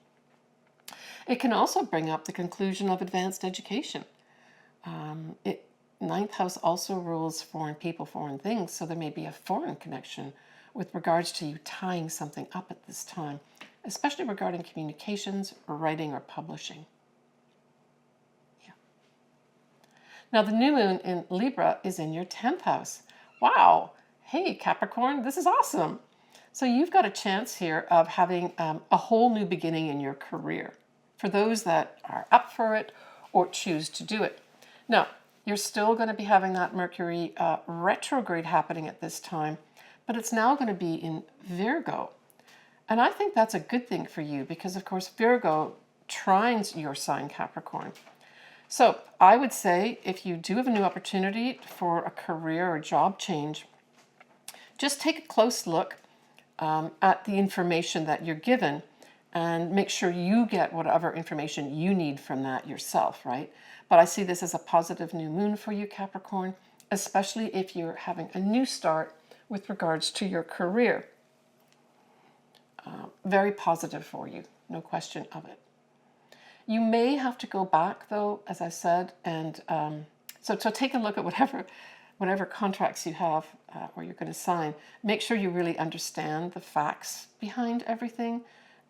It can also bring up the conclusion of advanced education. 9th house also rules foreign people, foreign things, so there may be a foreign connection with regards to you tying something up at this time, especially regarding communications, or writing, or publishing. Yeah. Now the new moon in Libra is in your 10th house. Wow! Hey Capricorn, this is awesome! So you've got a chance here of having a whole new beginning in your career for those that are up for it or choose to do it. Now, you're still going to be having that Mercury retrograde happening at this time, but it's now going to be in Virgo. And I think that's a good thing for you because, of course, Virgo trines your sign Capricorn. So I would say if you do have a new opportunity for a career or job change, just take a close look at the information that you're given and make sure you get whatever information you need from that yourself, right? But I see this as a positive new moon for you, Capricorn, especially if you're having a new start with regards to your career. Very positive for you, no question of it. You may have to go back, though, as I said, and so take a look at whatever contracts you have or you're going to sign. Make sure you really understand the facts behind everything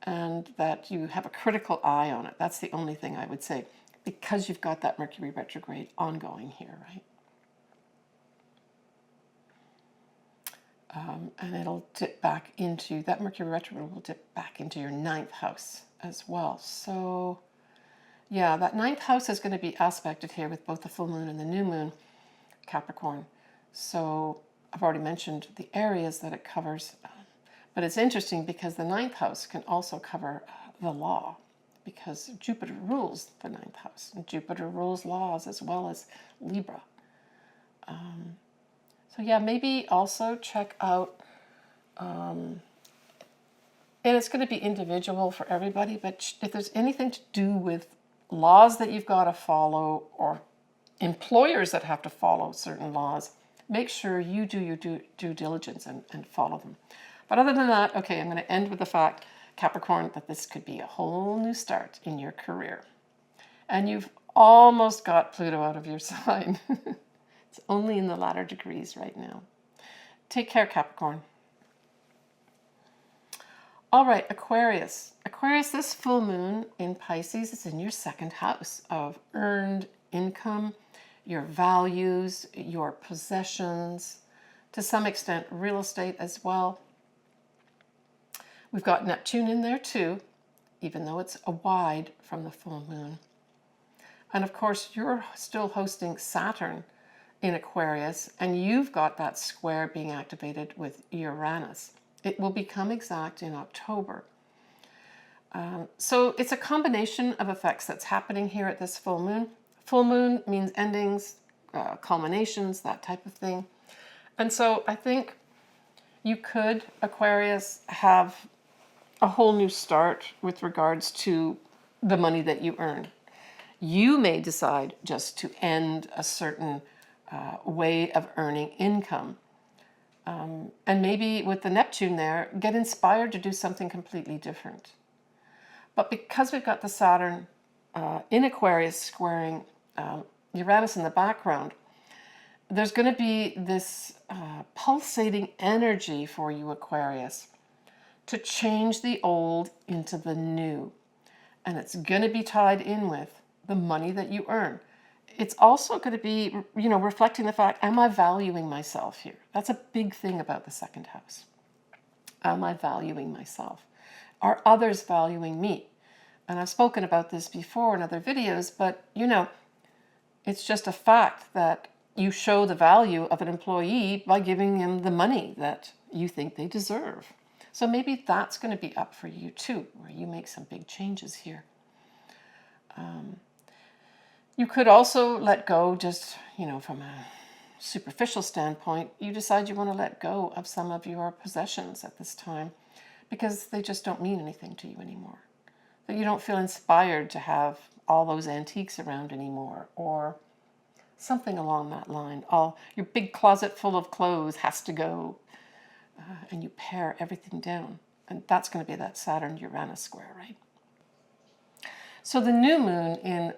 and that you have a critical eye on it. That's the only thing I would say, because you've got that Mercury retrograde ongoing here, right? And it'll dip back into, that Mercury retrograde will dip back into your 9th house as well. So yeah, that 9th house is going to be aspected here with both the full moon and the new moon, Capricorn. So I've already mentioned the areas that it covers, but it's interesting because the 9th house can also cover the law, because Jupiter rules the 9th house, and Jupiter rules laws as well as Libra. So yeah, maybe also check out, and it's going to be individual for everybody, but if there's anything to do with laws that you've got to follow or employers that have to follow certain laws, make sure you do your due diligence and follow them. But other than that, okay, I'm going to end with the fact, Capricorn, that this could be a whole new start in your career. And you've almost got Pluto out of your sign. It's only in the latter degrees right now. Take care, Capricorn. All right, Aquarius. Aquarius, this full moon in Pisces is in your second house of earned income, your values, your possessions, to some extent real estate as well. We've got Neptune in there too, even though it's a wide from the full moon. And of course, you're still hosting Saturn in Aquarius, and you've got that square being activated with Uranus. It will become exact in October. So it's a combination of effects that's happening here at this full moon. Full moon means endings, culminations, that type of thing. And so I think you could, Aquarius, have a whole new start with regards to the money that you earn. You may decide just to end a certain way of earning income. And maybe with the Neptune there, get inspired to do something completely different. But because we've got the Saturn in Aquarius squaring Uranus in the background, there's going to be this pulsating energy for you, Aquarius, to change the old into the new. And it's going to be tied in with the money that you earn. It's also going to be, reflecting the fact, am I valuing myself here? That's a big thing about the second house. Am I valuing myself? Are others valuing me? And I've spoken about this before in other videos, but it's just a fact that you show the value of an employee by giving them the money that you think they deserve. So maybe that's going to be up for you too, where you make some big changes here. You could also let go, just, from a superficial standpoint, you decide you want to let go of some of your possessions at this time because they just don't mean anything to you anymore. That you don't feel inspired to have all those antiques around anymore, or something along that line. Your big closet full of clothes has to go, and you pare everything down. And that's going to be that Saturn-Uranus square, right? So the new moon in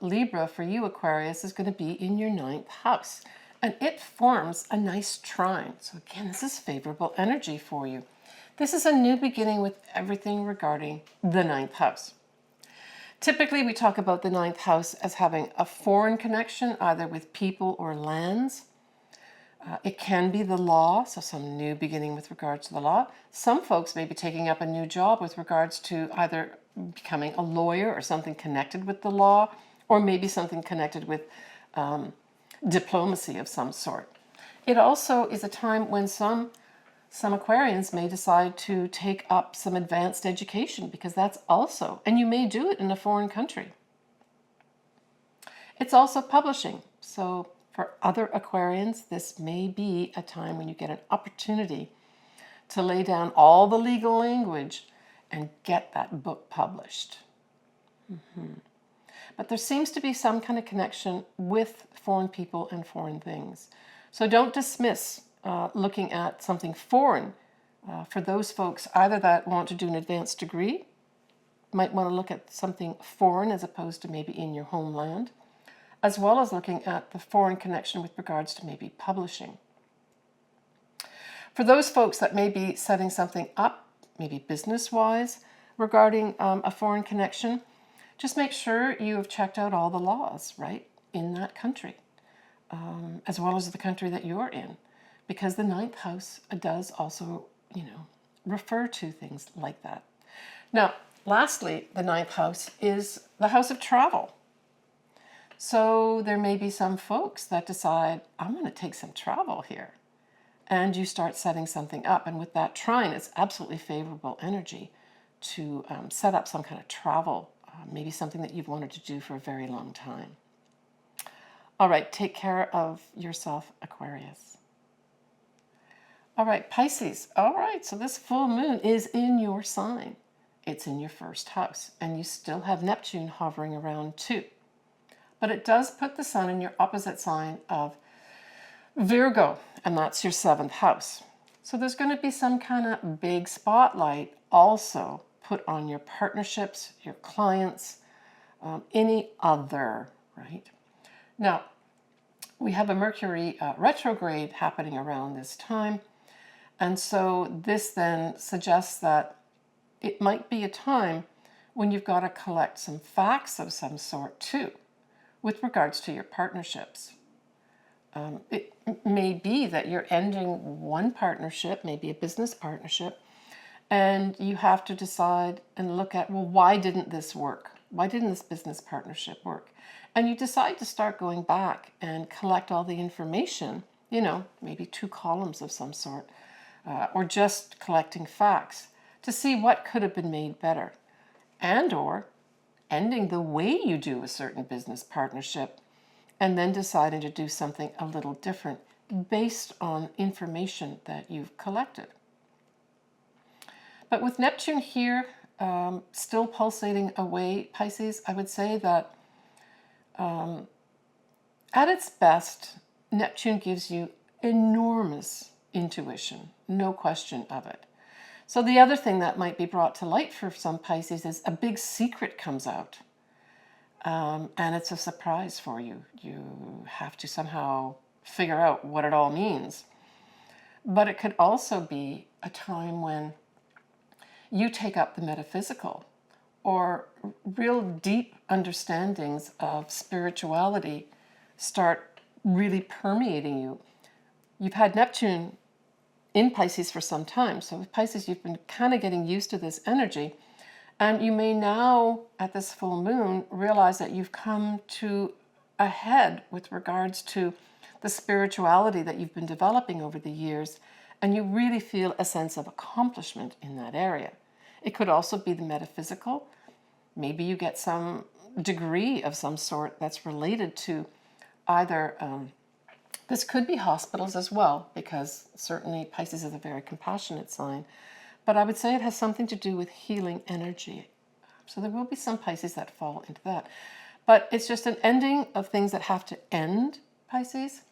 Libra for you, Aquarius, is going to be in your 9th house. And it forms a nice trine. So again, this is favorable energy for you. This is a new beginning with everything regarding the 9th house. Typically, we talk about the 9th house as having a foreign connection, either with people or lands. It can be the law, so some new beginning with regards to the law. Some folks may be taking up a new job with regards to either becoming a lawyer or something connected with the law, or maybe something connected with diplomacy of some sort. It also is a time when some Aquarians may decide to take up some advanced education, because that's also, and you may do it in a foreign country. It's also publishing. So for other Aquarians, this may be a time when you get an opportunity to lay down all the legal language and get that book published. But there seems to be some kind of connection with foreign people and foreign things. So don't dismiss looking at something foreign. For those folks either that want to do an advanced degree, might want to look at something foreign as opposed to maybe in your homeland, as well as looking at the foreign connection with regards to maybe publishing. For those folks that may be setting something up, maybe business-wise, regarding a foreign connection, just make sure you have checked out all the laws, right, in that country, as well as the country that you're in, because the 9th house does also, refer to things like that. Now, lastly, the 9th house is the house of travel. So there may be some folks that decide, I'm going to take some travel here. And you start setting something up. And with that trine, it's absolutely favorable energy to set up some kind of travel, maybe something that you've wanted to do for a very long time. All right, take care of yourself, Aquarius. All right, Pisces. All right, so this full moon is in your sign. It's in your 1st house, and you still have Neptune hovering around too. But it does put the sun in your opposite sign of Virgo, and that's your 7th house. So there's going to be some kind of big spotlight also put on your partnerships, your clients, any other, right? Now, we have a Mercury retrograde happening around this time. And so this then suggests that it might be a time when you've got to collect some facts of some sort too, with regards to your partnerships. It may be that you're ending one partnership, maybe a business partnership, and you have to decide and look at, well, why didn't this work? Why didn't this business partnership work? And you decide to start going back and collect all the information, maybe 2 columns of some sort, or just collecting facts to see what could have been made better, and or ending the way you do a certain business partnership and then deciding to do something a little different based on information that you've collected. But with Neptune here, still pulsating away, Pisces, I would say that at its best, Neptune gives you enormous intuition, no question of it. So the other thing that might be brought to light for some Pisces is a big secret comes out. And it's a surprise for you. You have to somehow figure out what it all means. But it could also be a time when you take up the metaphysical, or real deep understandings of spirituality start really permeating you. You've had Neptune in Pisces for some time. So with Pisces, you've been kind of getting used to this energy. And you may now, at this full moon, realize that you've come to a head with regards to the spirituality that you've been developing over the years. And you really feel a sense of accomplishment in that area. It could also be the metaphysical. Maybe you get some degree of some sort that's related to either, this could be hospitals as well, because certainly Pisces is a very compassionate sign. But I would say it has something to do with healing energy. So there will be some Pisces that fall into that. But it's just an ending of things that have to end, Pisces.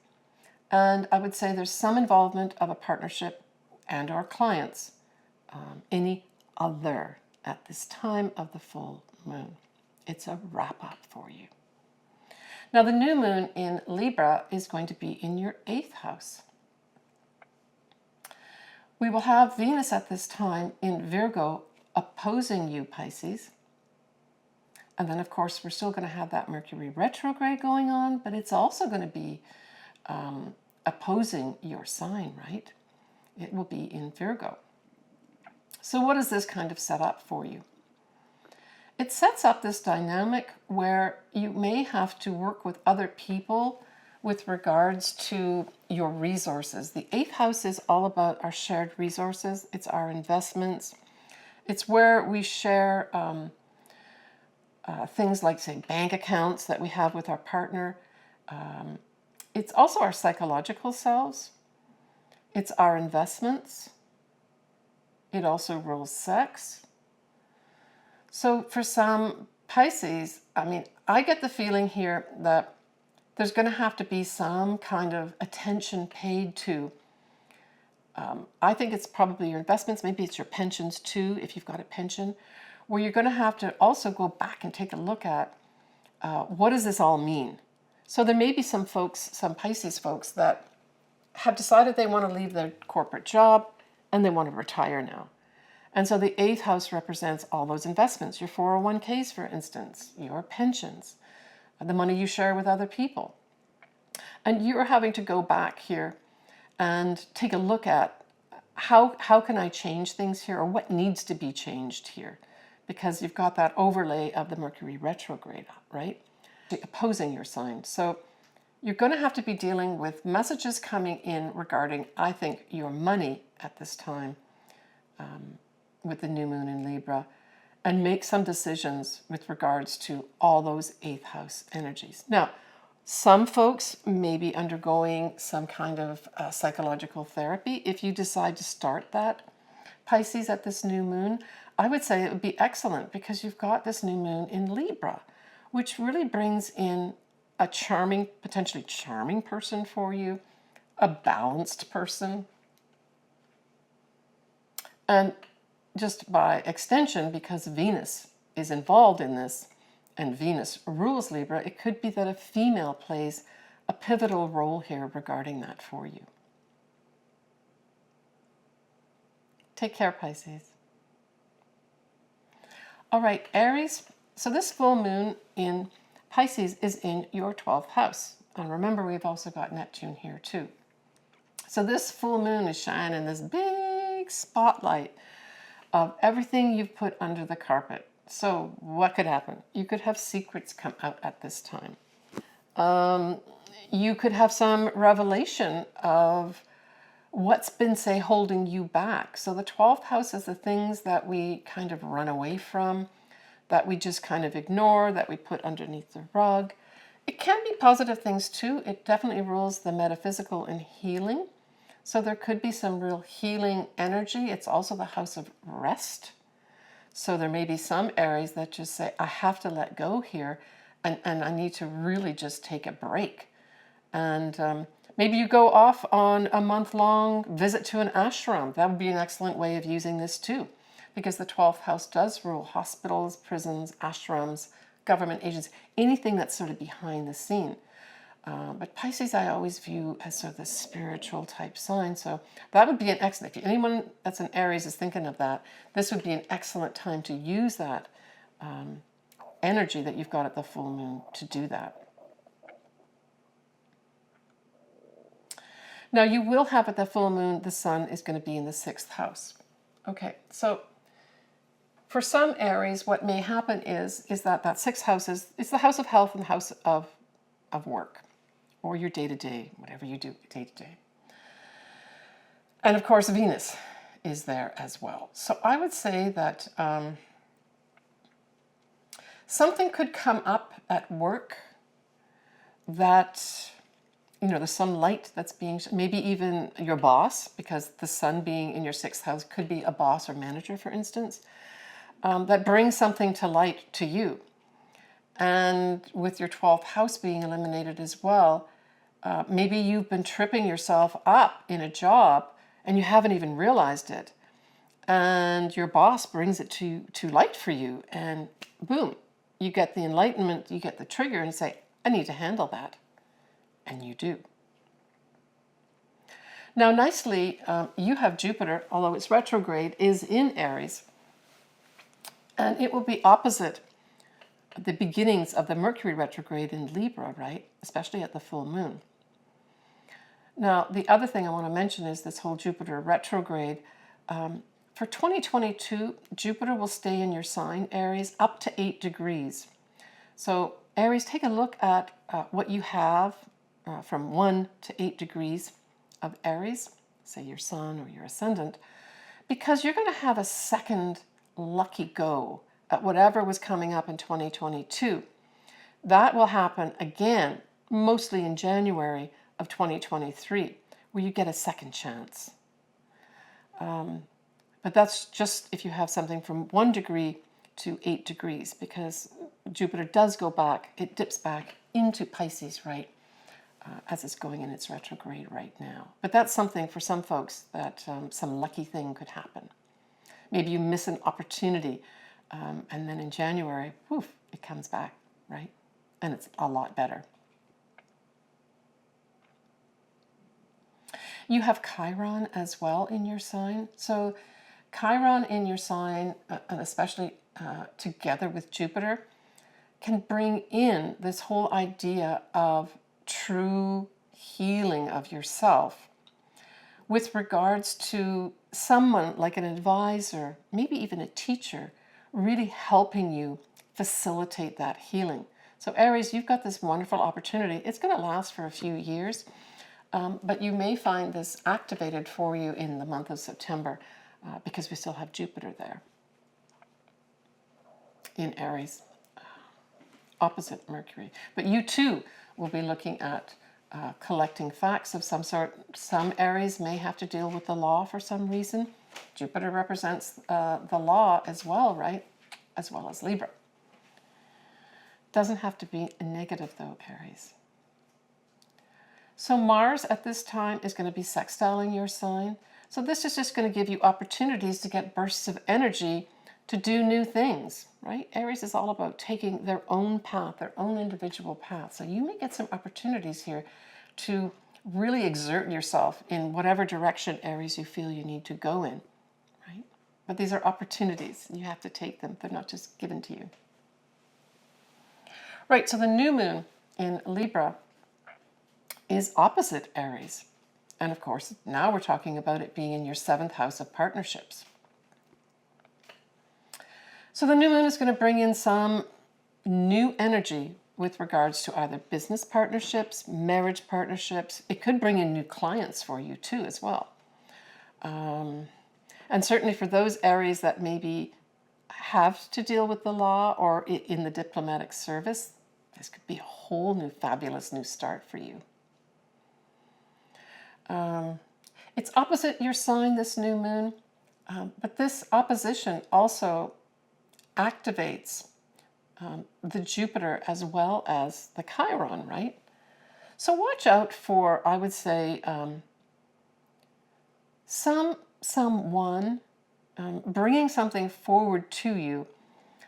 And I would say there's some involvement of a partnership and our clients, any other at this time of the full moon. It's a wrap up for you. Now the new moon in Libra is going to be in your 8th house. We will have Venus at this time in Virgo opposing you, Pisces. And then, of course, we're still going to have that Mercury retrograde going on, but it's also going to be opposing your sign, right? It will be in Virgo. So what does this kind of set up for you? It sets up this dynamic where you may have to work with other people with regards to your resources. The 8th house is all about our shared resources. It's our investments. It's where we share things like, say, bank accounts that we have with our partner. It's also our psychological selves. It's our investments. It also rules sex. So for some Pisces, I get the feeling here that there's going to have to be some kind of attention paid to. I think it's probably your investments, maybe it's your pensions too, if you've got a pension, where you're going to have to also go back and take a look at what does this all mean? So there may be some folks, some Pisces folks, that have decided they want to leave their corporate job and they want to retire now. And so the 8th house represents all those investments, your 401ks, for instance, your pensions, the money you share with other people. And you're having to go back here and take a look at how can I change things here, or what needs to be changed here, because you've got that overlay of the Mercury retrograde, right? Opposing your sign. So you're going to have to be dealing with messages coming in regarding, I think, your money at this time with the new moon in Libra, and make some decisions with regards to all those 8th house energies. Now, some folks may be undergoing some kind of psychological therapy. If you decide to start that, Pisces, at this new moon, I would say it would be excellent, because you've got this new moon in Libra, which really brings in a charming, potentially charming person for you, a balanced person. And just by extension, because Venus is involved in this, and Venus rules Libra, it could be that a female plays a pivotal role here regarding that for you. Take care, Pisces. All right, Aries. So this full moon in Pisces is in your 12th house. And remember, we've also got Neptune here too. So this full moon is shining this big spotlight of everything you've put under the carpet. So what could happen? You could have secrets come out at this time. You could have some revelation of what's been, say, holding you back. So the 12th house is the things that we kind of run away from, that we just kind of ignore, that we put underneath the rug. It can be positive things too. It definitely rules the metaphysical and healing. So there could be some real healing energy. It's also the house of rest. So there may be some Aries that just say, I have to let go here, and I need to really just take a break. And maybe you go off on a month-long visit to an ashram. That would be an excellent way of using this too, because the 12th house does rule hospitals, prisons, ashrams, government agencies, anything that's sort of behind the scene. But Pisces I always view as sort of the spiritual type sign. So that would be an excellent, if anyone that's an Aries is thinking of that, this would be an excellent time to use that energy that you've got at the full moon to do that. Now you will have at the full moon, the sun is going to be in the 6th house. Okay, so for some Aries, what may happen is that 6th house is the house of health and the house of work, or your day-to-day, whatever you do day-to-day. And of course, Venus is there as well. So I would say that something could come up at work that, you know, there's some light that's being, maybe even your boss, because the sun being in your 6th house could be a boss or manager, for instance, that brings something to light to you. And with your 12th house being eliminated as well, maybe you've been tripping yourself up in a job and you haven't even realized it. And your boss brings it to light for you, and boom, you get the enlightenment, you get the trigger and say, I need to handle that. And you do. Now, nicely, you have Jupiter, although it's retrograde, is in Aries. And it will be opposite the beginnings of the Mercury retrograde in Libra, right? Especially at the full moon. Now, the other thing I want to mention is this whole Jupiter retrograde. For 2022, Jupiter will stay in your sign, Aries, up to 8 degrees. So, Aries, take a look at what you have from 1 to 8 degrees of Aries, say your sun or your ascendant, because you're going to have a second lucky go at whatever was coming up in 2022. That will happen again, mostly in January of 2023, where you get a second chance. But that's just if you have something from 1 degree to 8 degrees, because Jupiter does go back, it dips back into Pisces, right, as it's going in its retrograde right now. But that's something for some folks that some lucky thing could happen. Maybe you miss an opportunity, and then in January, woof, it comes back, right? And it's a lot better. You have Chiron as well in your sign. So Chiron in your sign, and especially together with Jupiter, can bring in this whole idea of true healing of yourself with regards to someone like an advisor, maybe even a teacher, really helping you facilitate that healing. So Aries, you've got this wonderful opportunity. It's going to last for a few years, but you may find this activated for you in the month of September because we still have Jupiter there in Aries, opposite Mercury. But you too will be looking at collecting facts of some sort. Some Aries may have to deal with the law for some reason. Jupiter represents the law as well, right? As well as Libra. Doesn't have to be a negative though, Aries. So Mars at this time is going to be sextiling your sign. So this is just going to give you opportunities to get bursts of energy to do new things, right? Aries is all about taking their own path, their own individual path. So you may get some opportunities here to really exert yourself in whatever direction, Aries, you feel you need to go in, right? But these are opportunities. You have to take them. They're not just given to you. Right, so the new moon in Libra is opposite Aries. And of course, now we're talking about it being in your 7th house of partnerships. So the new moon is going to bring in some new energy with regards to either business partnerships, marriage partnerships. It could bring in new clients for you too as well. And certainly for those Aries that maybe have to deal with the law or in the diplomatic service, this could be a whole new fabulous new start for you. It's opposite your sign, this new moon, but this opposition also activates the Jupiter as well as the Chiron, right? So watch out for, I would say, someone bringing something forward to you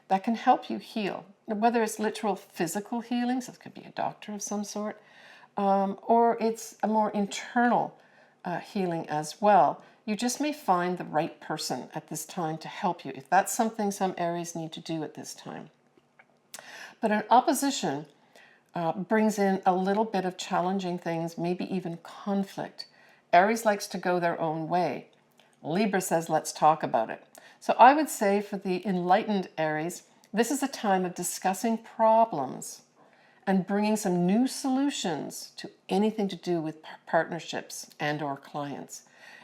that can help you heal, whether it's literal physical healing, so it could be a doctor of some sort, or it's a more internal healing as well. You just may find the right person at this time to help you, if that's something some Aries need to do at this time. But an opposition brings in a little bit of challenging things, maybe even conflict. Aries likes to go their own way. Libra says, let's talk about it. So I would say for the enlightened Aries, this is a time of discussing problems and bringing some new solutions to anything to do with partnerships and or clients.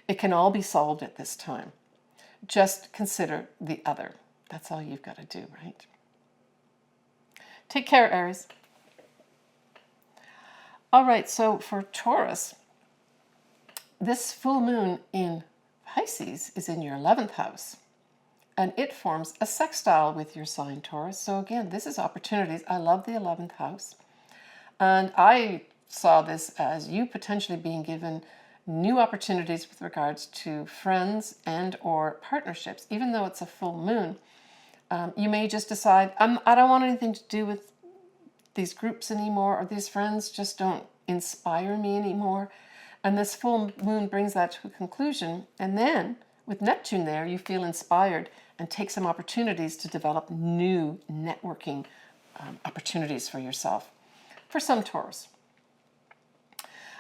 It can all be solved at this time. Just consider the other. That's all you've got to do, right? Take care, Aries. All right, so for Taurus, this full moon in Pisces is in your 11th house, and it forms a sextile with your sign, Taurus. So again, this is opportunities. I love the 11th house. And I saw this as you potentially being given new opportunities with regards to friends and or partnerships. Even though it's a full moon, you may just decide, I don't want anything to do with these groups anymore, or these friends just don't inspire me anymore. And this full moon brings that to a conclusion. And then with Neptune there, you feel inspired and take some opportunities to develop new networking opportunities for yourself. For some Taurus.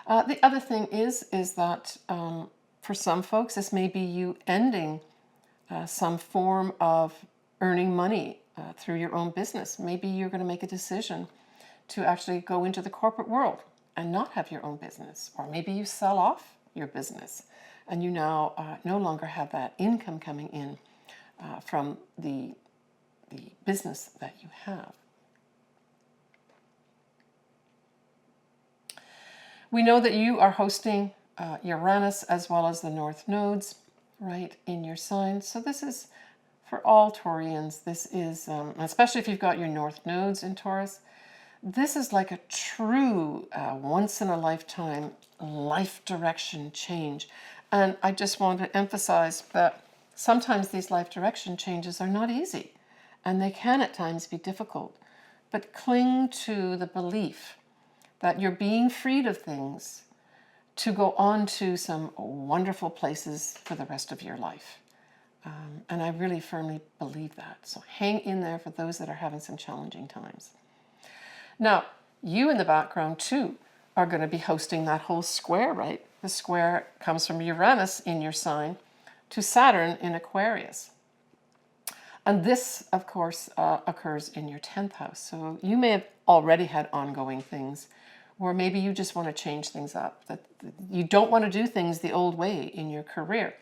The other thing is that for some folks, this may be you ending some form of earning money through your own business. Maybe you're going to make a decision to actually go into the corporate world and not have your own business. Or maybe you sell off your business and you now no longer have that income coming in from the business that you have. We know that you are hosting Uranus as well as the North Nodes, right, in your sign. So this is, for all Taurians, this is, especially if you've got your North Nodes in Taurus, this is like a true once-in-a-lifetime life direction change. And I just want to emphasize that sometimes these life direction changes are not easy, and they can at times be difficult. But cling to the belief that you're being freed of things to go on to some wonderful places for the rest of your life. And I really firmly believe that. So hang in there for those that are having some challenging times. Now, you in the background too are going to be hosting that whole square, right? The square comes from Uranus in your sign to Saturn in Aquarius. And this, of course, occurs in your 10th house. So you may have already had ongoing things, or maybe you just want to change things up, that you don't want to do things the old way in your career.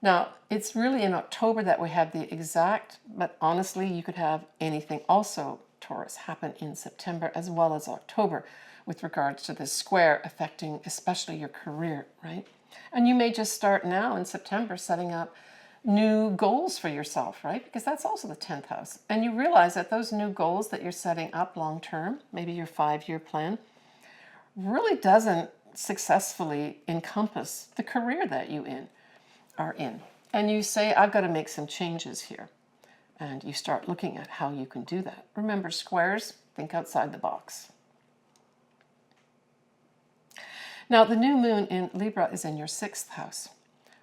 Now, it's really in October that we have the exact, but honestly, you could have anything also, Taurus, happen in September as well as October with regards to this square affecting especially your career, right? And you may just start now in September setting up new goals for yourself, right? Because that's also the 10th house. And you realize that those new goals that you're setting up long term, maybe your 5-year plan, really doesn't successfully encompass the career that you are in. And you say, I've got to make some changes here. And you start looking at how you can do that. Remember, squares, think outside the box. Now, the new moon in Libra is in your 6th house.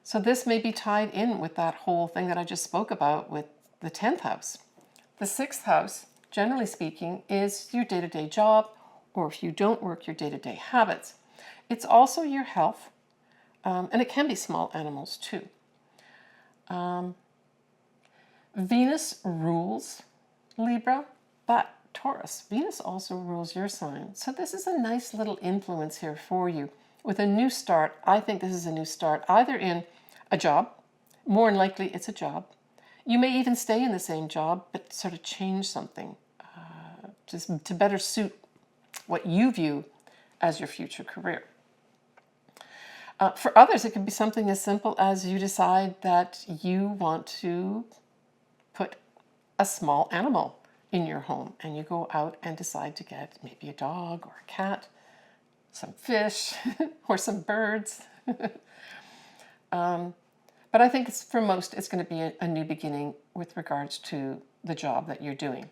So this may be tied in with that whole thing that I just spoke about with the 10th house. The 6th house, generally speaking, is your day-to-day job, or if you don't work, your day-to-day habits. It's also your health, and it can be small animals too. Venus rules Libra, but Taurus. Venus also rules your sign. So this is a nice little influence here for you. With a new start, I think this is a new start, either in a job, more than likely it's a job. You may even stay in the same job, but sort of change something just to better suit what you view as your future career. For others, it could be something as simple as you decide that you want to put a small animal in your home, and you go out and decide to get maybe a dog or a cat, some fish, or some birds. But I think for most, it's going to be a new beginning with regards to the job that you're doing.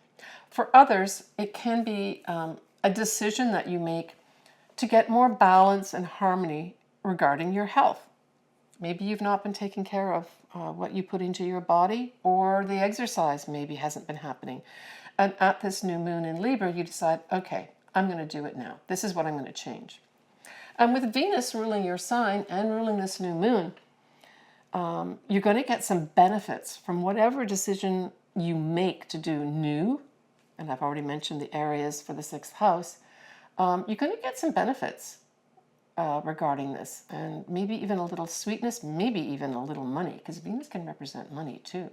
For others, it can be a decision that you make to get more balance and harmony regarding your health. Maybe you've not been taking care of what you put into your body, or the exercise maybe hasn't been happening. And at this new moon in Libra, you decide, okay, I'm going to do it now. This is what I'm going to change. And with Venus ruling your sign and ruling this new moon, you're going to get some benefits from whatever decision you make to do new. And I've already mentioned the areas for the 6th house. You're going to get some benefits regarding this, and maybe even a little sweetness, maybe even a little money, because Venus can represent money too.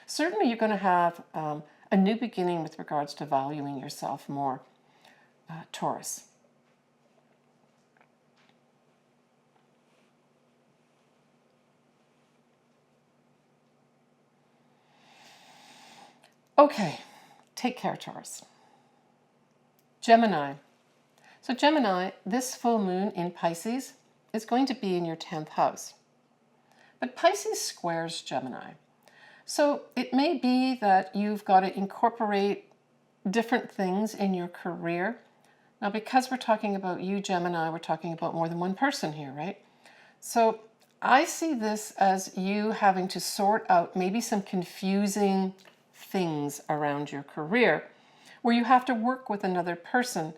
Certainly you're going to have a new beginning with regards to valuing yourself more, Taurus. Okay, take care, Taurus. Gemini. So Gemini, this full moon in Pisces is going to be in your 10th house. But Pisces squares Gemini. So it may be that you've got to incorporate different things in your career. Now, because we're talking about you, Gemini, we're talking about more than one person here, right? So I see this as you having to sort out maybe some confusing things around your career, where you have to work with another person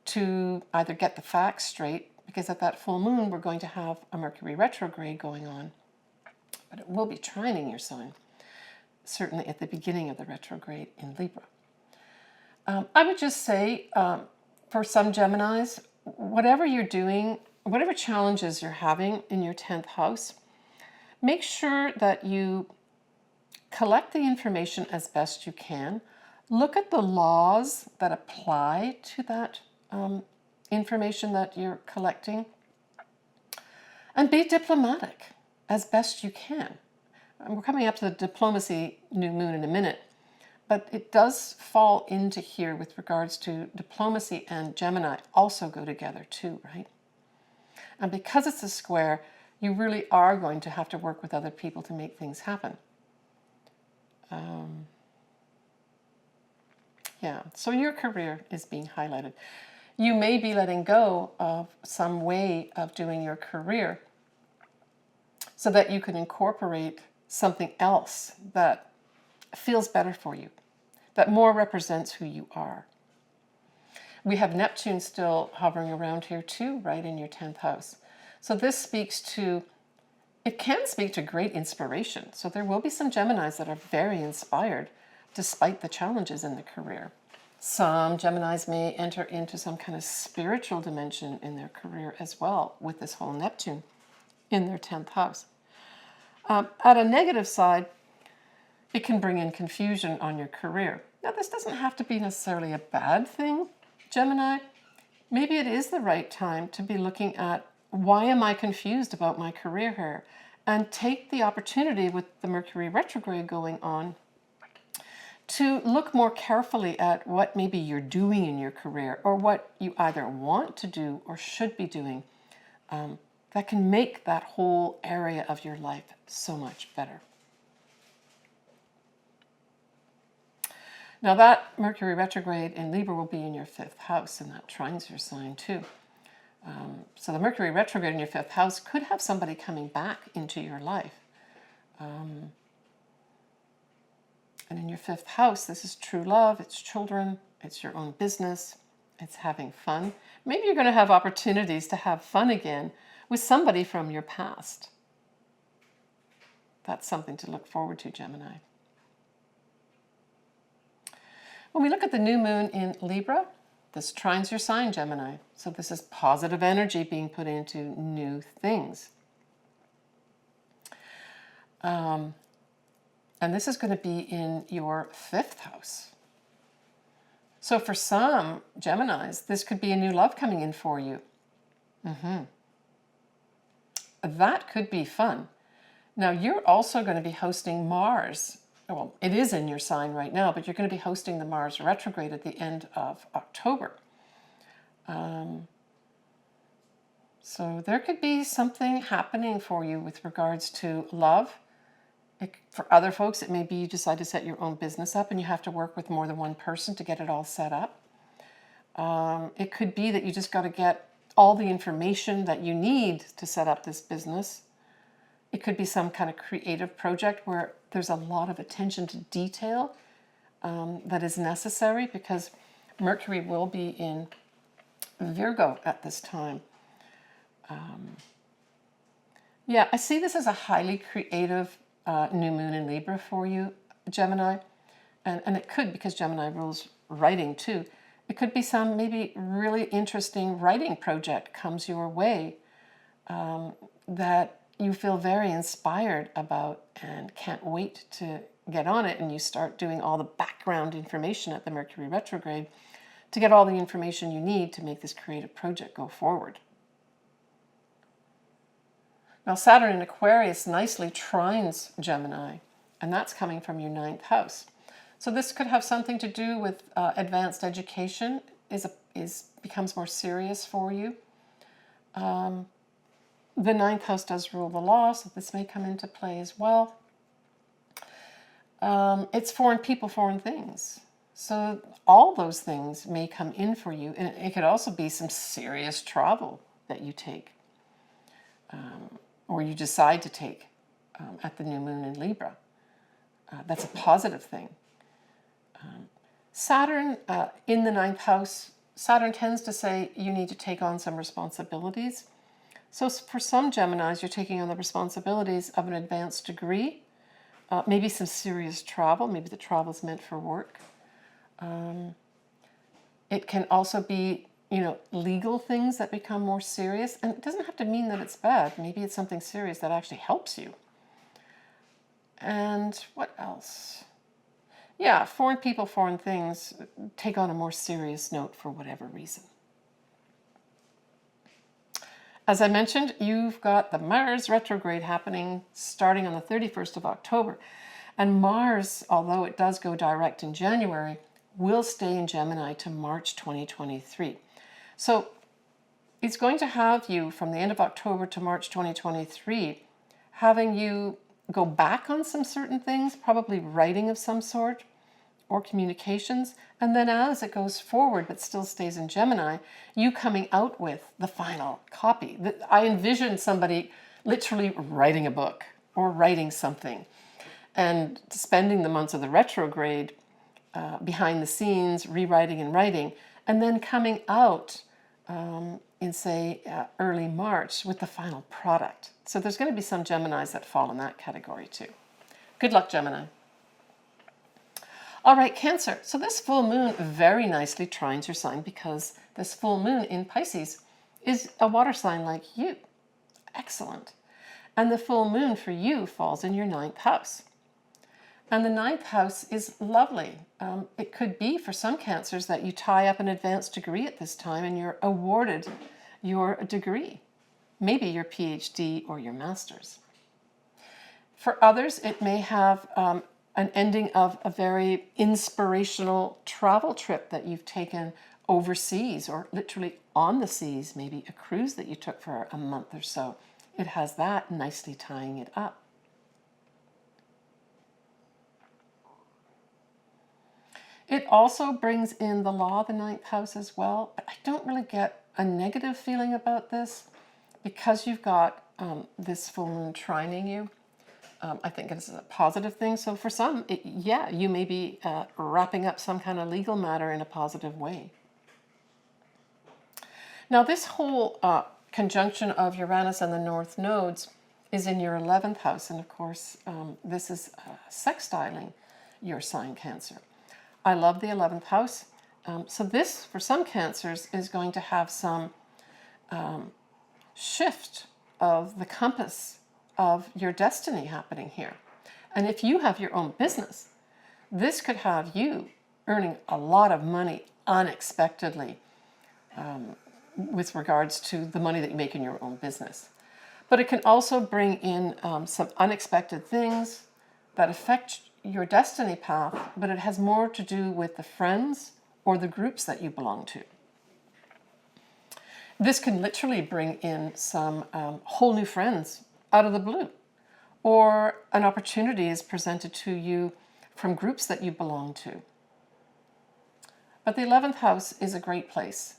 to either get the facts straight, because at that full moon we're going to have a Mercury retrograde going on, but it will be trining your sign, certainly at the beginning of the retrograde in Libra. I would just say, for some Geminis, whatever you're doing, whatever challenges you're having in your 10th house, make sure that you collect the information as best you can. Look at the laws that apply to that information that you're collecting, and be diplomatic as best you can. And we're coming up to the diplomacy new moon in a minute, but it does fall into here with regards to diplomacy, and Gemini also go together too, right? And because it's a square, you really are going to have to work with other people to make things happen. Yeah, so your career is being highlighted. You may be letting go of some way of doing your career so that you can incorporate something else that feels better for you, that more represents who you are. We have Neptune still hovering around here too, right in your 10th house. So this speaks to, it can speak to great inspiration. So there will be some Geminis that are very inspired despite the challenges in the career. Some Geminis may enter into some kind of spiritual dimension in their career as well with this whole Neptune in their 10th house. At a negative side, it can bring in confusion on your career. Now, this doesn't have to be necessarily a bad thing, Gemini. Maybe it is the right time to be looking at, why am I confused about my career here? And take the opportunity with the Mercury retrograde going on to look more carefully at what maybe you're doing in your career, or what you either want to do or should be doing, that can make that whole area of your life so much better. Now that Mercury retrograde in Libra will be in your 5th house, and that trines your sign too. So the Mercury retrograde in your fifth house could have somebody coming back into your life. And in your fifth house, this is true love, it's children, it's your own business, it's having fun. Maybe you're going to have opportunities to have fun again with somebody from your past. That's something to look forward to, Gemini. When we look at the new moon in Libra, this trines your sign, Gemini. So this is positive energy being put into new things. And this is going to be in your fifth house. So for some Geminis, this could be a new love coming in for you. That could be fun. Now, you're also going to be hosting Mars. Well, it is in your sign right now, but you're going to be hosting the Mars retrograde at the end of October. So there could be something happening for you with regards to love. For other folks, it may be you decide to set your own business up and you have to work with more than one person to get it all set up. It could be that you just got to get all the information that you need to set up this business. It could be some kind of creative project where there's a lot of attention to detail that is necessary, because Mercury will be in Virgo at this time. Yeah, I see this as a highly creative new moon in Libra for you, Gemini. And it could, because Gemini rules writing too, it could be some maybe really interesting writing project comes your way that you feel very inspired about and can't wait to get on it, and you start doing all the background information at the Mercury retrograde to get all the information you need to make this creative project go forward. Now, Saturn in Aquarius nicely trines Gemini, and that's coming from your ninth house. So this could have something to do with advanced education, becomes more serious for you. The ninth house does rule the law, so this may come into play as well. It's foreign people, foreign things. So all those things may come in for you. And it could also be some serious travel that you take, or you decide to take at the new moon in Libra. That's a positive thing. Saturn in the ninth house, Saturn tends to say you need to take on some responsibilities. So for some Geminis, you're taking on the responsibilities of an advanced degree, maybe some serious travel, maybe the travel's meant for work. It can also be, legal things that become more serious, and it doesn't have to mean that it's bad. Maybe it's something serious that actually helps you. And what else? Yeah, foreign people, foreign things take on a more serious note for whatever reason. As I mentioned, you've got the Mars retrograde happening starting on the 31st of October. And Mars, although it does go direct in January, will stay in Gemini to March 2023. So it's going to have you from the end of October to March 2023, having you go back on some certain things, probably writing of some sort, or communications, and then as it goes forward but still stays in Gemini, you coming out with the final copy. I envision somebody literally writing a book or writing something and spending the months of the retrograde behind the scenes, rewriting and writing, and then coming out in, say, early March with the final product. So there's going to be some Geminis that fall in that category too. Good luck, Gemini. All right, Cancer. So this full moon very nicely trines your sign, because this full moon in Pisces is a water sign like you. Excellent. And the full moon for you falls in your ninth house. And the ninth house is lovely. It could be for some Cancers that you tie up an advanced degree at this time and you're awarded your degree, maybe your Ph.D. or your master's. For others, it may have an ending of a very inspirational travel trip that you've taken overseas, or literally on the seas, maybe a cruise that you took for a month or so. It has that nicely tying it up. It also brings in the law of the ninth house as well, but I don't really get a negative feeling about this, because you've got this full moon trining you. I think it's a positive thing. So for some, yeah, you may be wrapping up some kind of legal matter in a positive way. Now, this whole conjunction of Uranus and the North nodes is in your 11th house. And of course, this is sextiling your sign Cancer. I love the 11th house. So this, for some Cancers, is going to have some shift of the compass of your destiny happening here. And if you have your own business, this could have you earning a lot of money unexpectedly with regards to the money that you make in your own business. But it can also bring in some unexpected things that affect your destiny path, but it has more to do with the friends or the groups that you belong to. This can literally bring in some whole new friends out of the blue, or an opportunity is presented to you from groups that you belong to. But the 11th house is a great place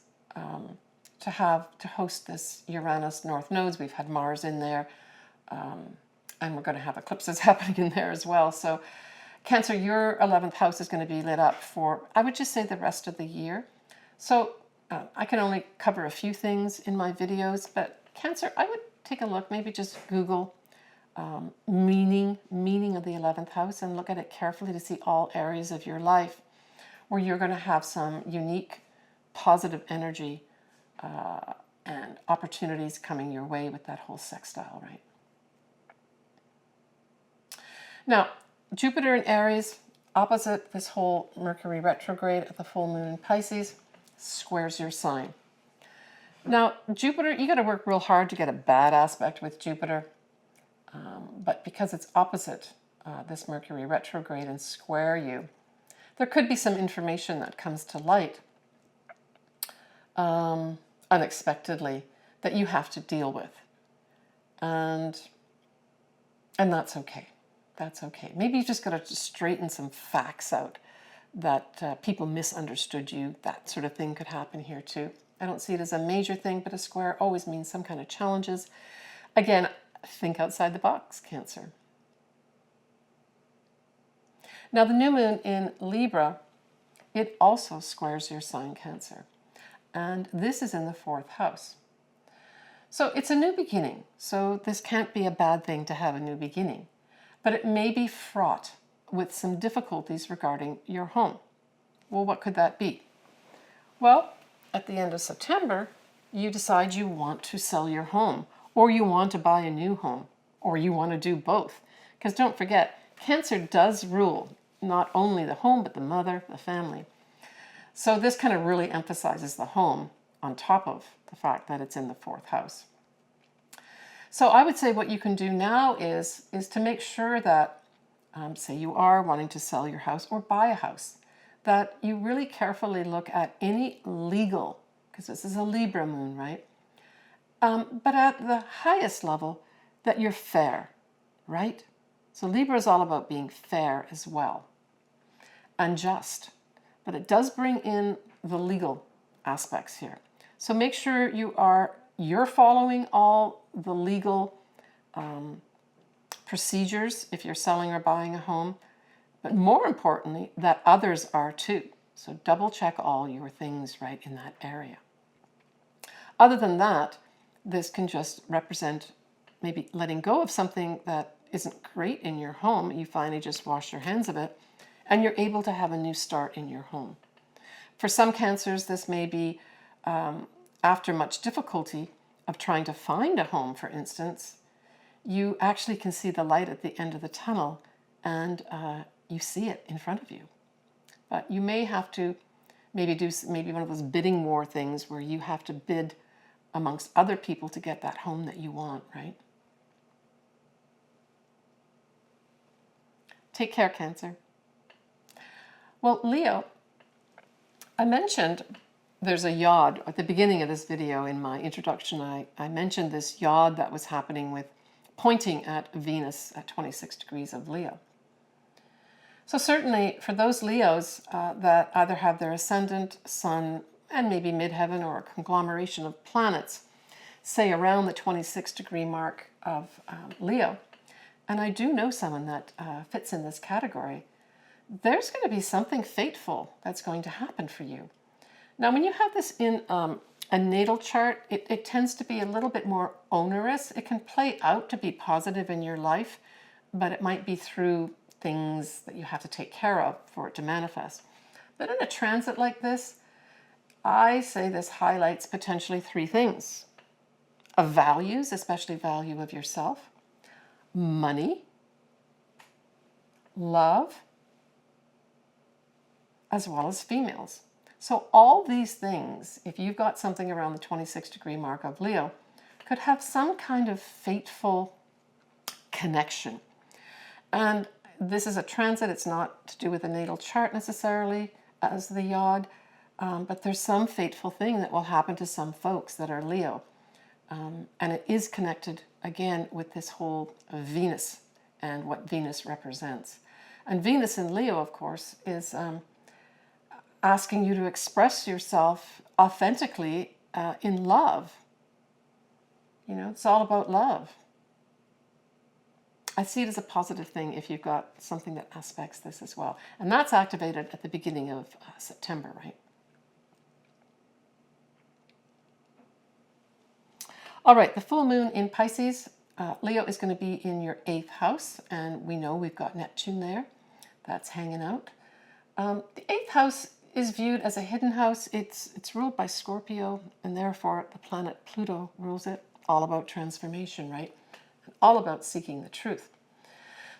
to host this Uranus North nodes. We've had Mars in there, and we're going to have eclipses happening in there as well. So Cancer, your 11th house is going to be lit up for, I would just say, the rest of the year. So I can only cover a few things in my videos, but Cancer, I would take a look, maybe just Google meaning of the 11th house and look at it carefully to see all areas of your life where you're going to have some unique positive energy and opportunities coming your way with that whole sextile, right? Now, Jupiter in Aries, opposite this whole Mercury retrograde at the full moon in Pisces, squares your sign. Now, Jupiter, you got to work real hard to get a bad aspect with Jupiter, but because it's opposite this Mercury retrograde and square you, there could be some information that comes to light unexpectedly that you have to deal with, and that's okay. That's okay. Maybe you just got to straighten some facts out that people misunderstood you. That sort of thing could happen here too. I don't see it as a major thing, but a square always means some kind of challenges. Again, think outside the box, Cancer. Now, the new moon in Libra, it also squares your sign, Cancer. And this is in the 4th house. So it's a new beginning. So this can't be a bad thing to have a new beginning. But it may be fraught with some difficulties regarding your home. Well, what could that be? Well, at the end of September, you decide you want to sell your home, or you want to buy a new home, or you want to do both. Because don't forget, Cancer does rule not only the home, but the mother, the family. So this kind of really emphasizes the home on top of the fact that it's in the 4th house. So I would say what you can do now is to make sure that, say you are wanting to sell your house or buy a house, that you really carefully look at any legal, because this is a Libra moon, right? But at the highest level, that you're fair, right? So Libra is all about being fair as well, and just. But it does bring in the legal aspects here. So make sure you're following all the legal procedures if you're selling or buying a home, but more importantly, that others are too. So double check all your things right in that area. Other than that, this can just represent maybe letting go of something that isn't great in your home. You finally just wash your hands of it, and you're able to have a new start in your home. For some Cancers, this may be after much difficulty of trying to find a home, for instance, you actually can see the light at the end of the tunnel, and you see it in front of you. But you may have to maybe do one of those bidding war things where you have to bid amongst other people to get that home that you want, right? Take care, Cancer. Well, Leo, I mentioned there's a yod at the beginning of this video. In my introduction, I mentioned this yod that was happening with pointing at Venus at 26 degrees of Leo. So certainly for those Leos that either have their ascendant, sun, and maybe midheaven or a conglomeration of planets, say around the 26-degree mark of Leo, and I do know someone that fits in this category, there's going to be something fateful that's going to happen for you. Now, when you have this in a natal chart, it tends to be a little bit more onerous. It can play out to be positive in your life, but it might be through things that you have to take care of for it to manifest. But in a transit like this, I say this highlights potentially three things: of values, especially value of yourself, money, love, as well as females. So all these things, if you've got something around the 26-degree mark of Leo, could have some kind of fateful connection. And this is a transit. It's not to do with the natal chart necessarily as the yod, but there's some fateful thing that will happen to some folks that are Leo. And it is connected, again, with this whole Venus and what Venus represents. And Venus in Leo, of course, is asking you to express yourself authentically in love. You know, it's all about love. I see it as a positive thing if you've got something that aspects this as well. And that's activated at the beginning of September, right? All right, the full moon in Pisces, Leo is going to be in your 8th house, and we know we've got Neptune there. That's hanging out. The 8th house is viewed as a hidden house. It's ruled by Scorpio, and therefore the planet Pluto rules it. All about transformation, right? All about seeking the truth.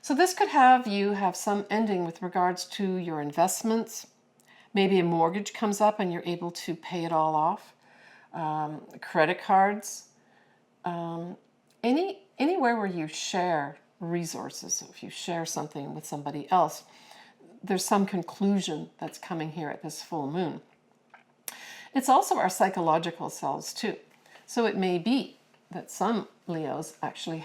So this could have you have some ending with regards to your investments. Maybe a mortgage comes up and you're able to pay it all off. Credit cards. Anywhere where you share resources. So if you share something with somebody else, there's some conclusion that's coming here at this full moon. It's also our psychological selves too. So it may be that some Leos actually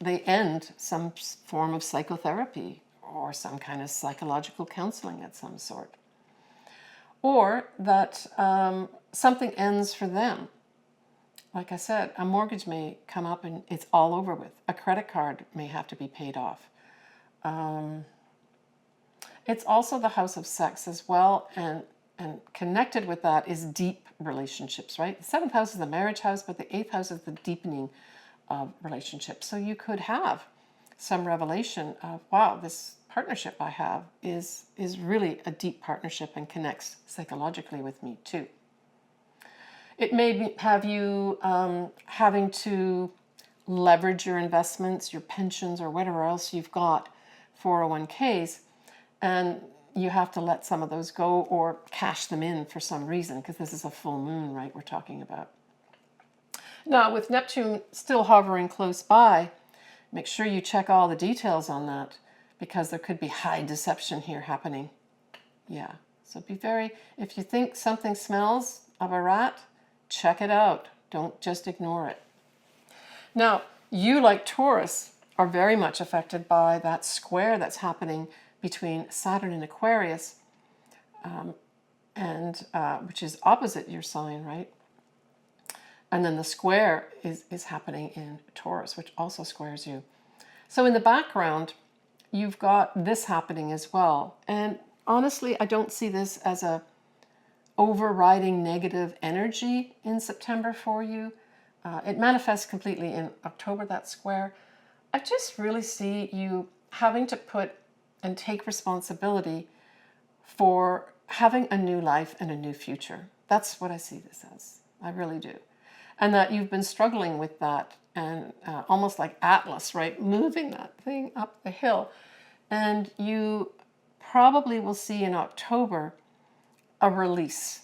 they end some form of psychotherapy or some kind of psychological counseling of some sort. Or that something ends for them. Like I said, a mortgage may come up and it's all over with. A credit card may have to be paid off. It's also the house of sex as well, and connected with that is deep relationships, right? The 7th house is the marriage house, but the 8th house is the deepening of relationships. So you could have some revelation of, wow, this partnership I have is really a deep partnership and connects psychologically with me too. It may have you having to leverage your investments, your pensions, or whatever else you've got, 401ks, and you have to let some of those go or cash them in for some reason, because this is a full moon, right, we're talking about. Now, with Neptune still hovering close by, make sure you check all the details on that, because there could be high deception here happening. Yeah, so be very, if you think something smells of a rat, check it out. Don't just ignore it. Now, you, like Taurus, are very much affected by that square that's happening between Saturn and Aquarius, which is opposite your sign, right? And then the square is happening in Taurus, which also squares you. So in the background, you've got this happening as well. And honestly, I don't see this as a overriding negative energy in September for you. It manifests completely in October, that square. I just really see you having to put and take responsibility for having a new life and a new future. That's what I see this as. I really do. And that you've been struggling with that, and almost like Atlas, right? Moving that thing up the hill. And you probably will see in October a release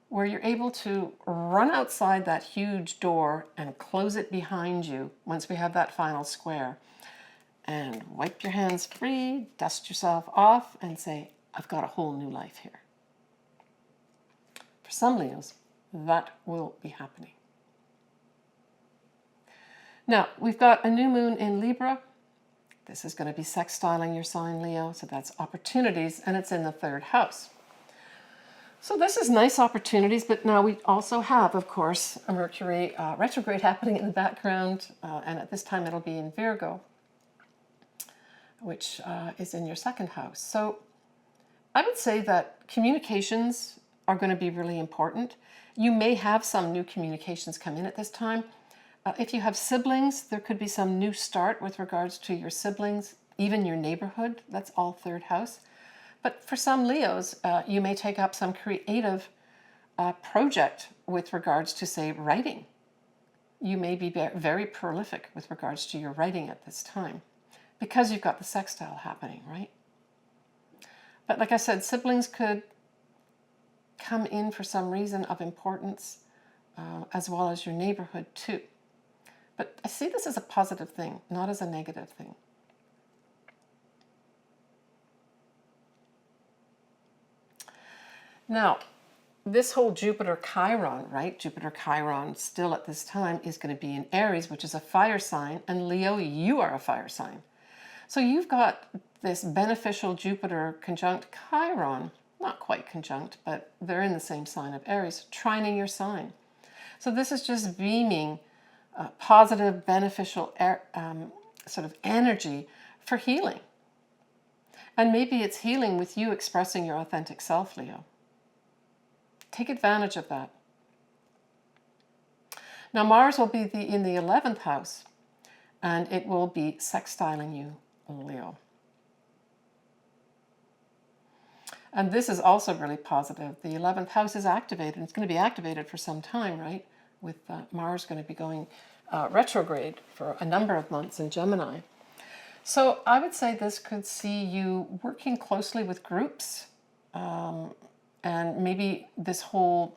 where you're able to run outside that huge door and close it behind you once we have that final square, and wipe your hands free, dust yourself off, and say, I've got a whole new life here. For some Leos, that will be happening. Now, we've got a new moon in Libra. This is going to be sextiling your sign, Leo, so that's opportunities, and it's in the 3rd house. So this is nice opportunities, but now we also have, of course, a Mercury retrograde happening in the background, and at this time it'll be in Virgo, which is in your second house. So I would say that communications are going to be really important. You may have some new communications come in at this time. If you have siblings, there could be some new start with regards to your siblings, even your neighborhood. That's all third house. But for some Leos, you may take up some creative project with regards to, say, writing. You may be very prolific with regards to your writing at this time because you've got the sextile happening, right? But like I said, siblings could come in for some reason of importance, as well as your neighborhood too. But I see this as a positive thing, not as a negative thing. Now, this whole Jupiter Chiron, right? Jupiter Chiron still at this time is going to be in Aries, which is a fire sign, and Leo, you are a fire sign. So you've got this beneficial Jupiter conjunct Chiron, not quite conjunct, but they're in the same sign of Aries, trining your sign. So this is just beaming positive, beneficial sort of energy for healing. And maybe it's healing with you expressing your authentic self, Leo. Take advantage of that. Now Mars will be in the 11th house, and it will be sextiling you, Leo. And this is also really positive. The 11th house is activated. It's going to be activated for some time, right? With Mars going to be going retrograde for a number of months in Gemini. So I would say this could see you working closely with groups, and maybe this whole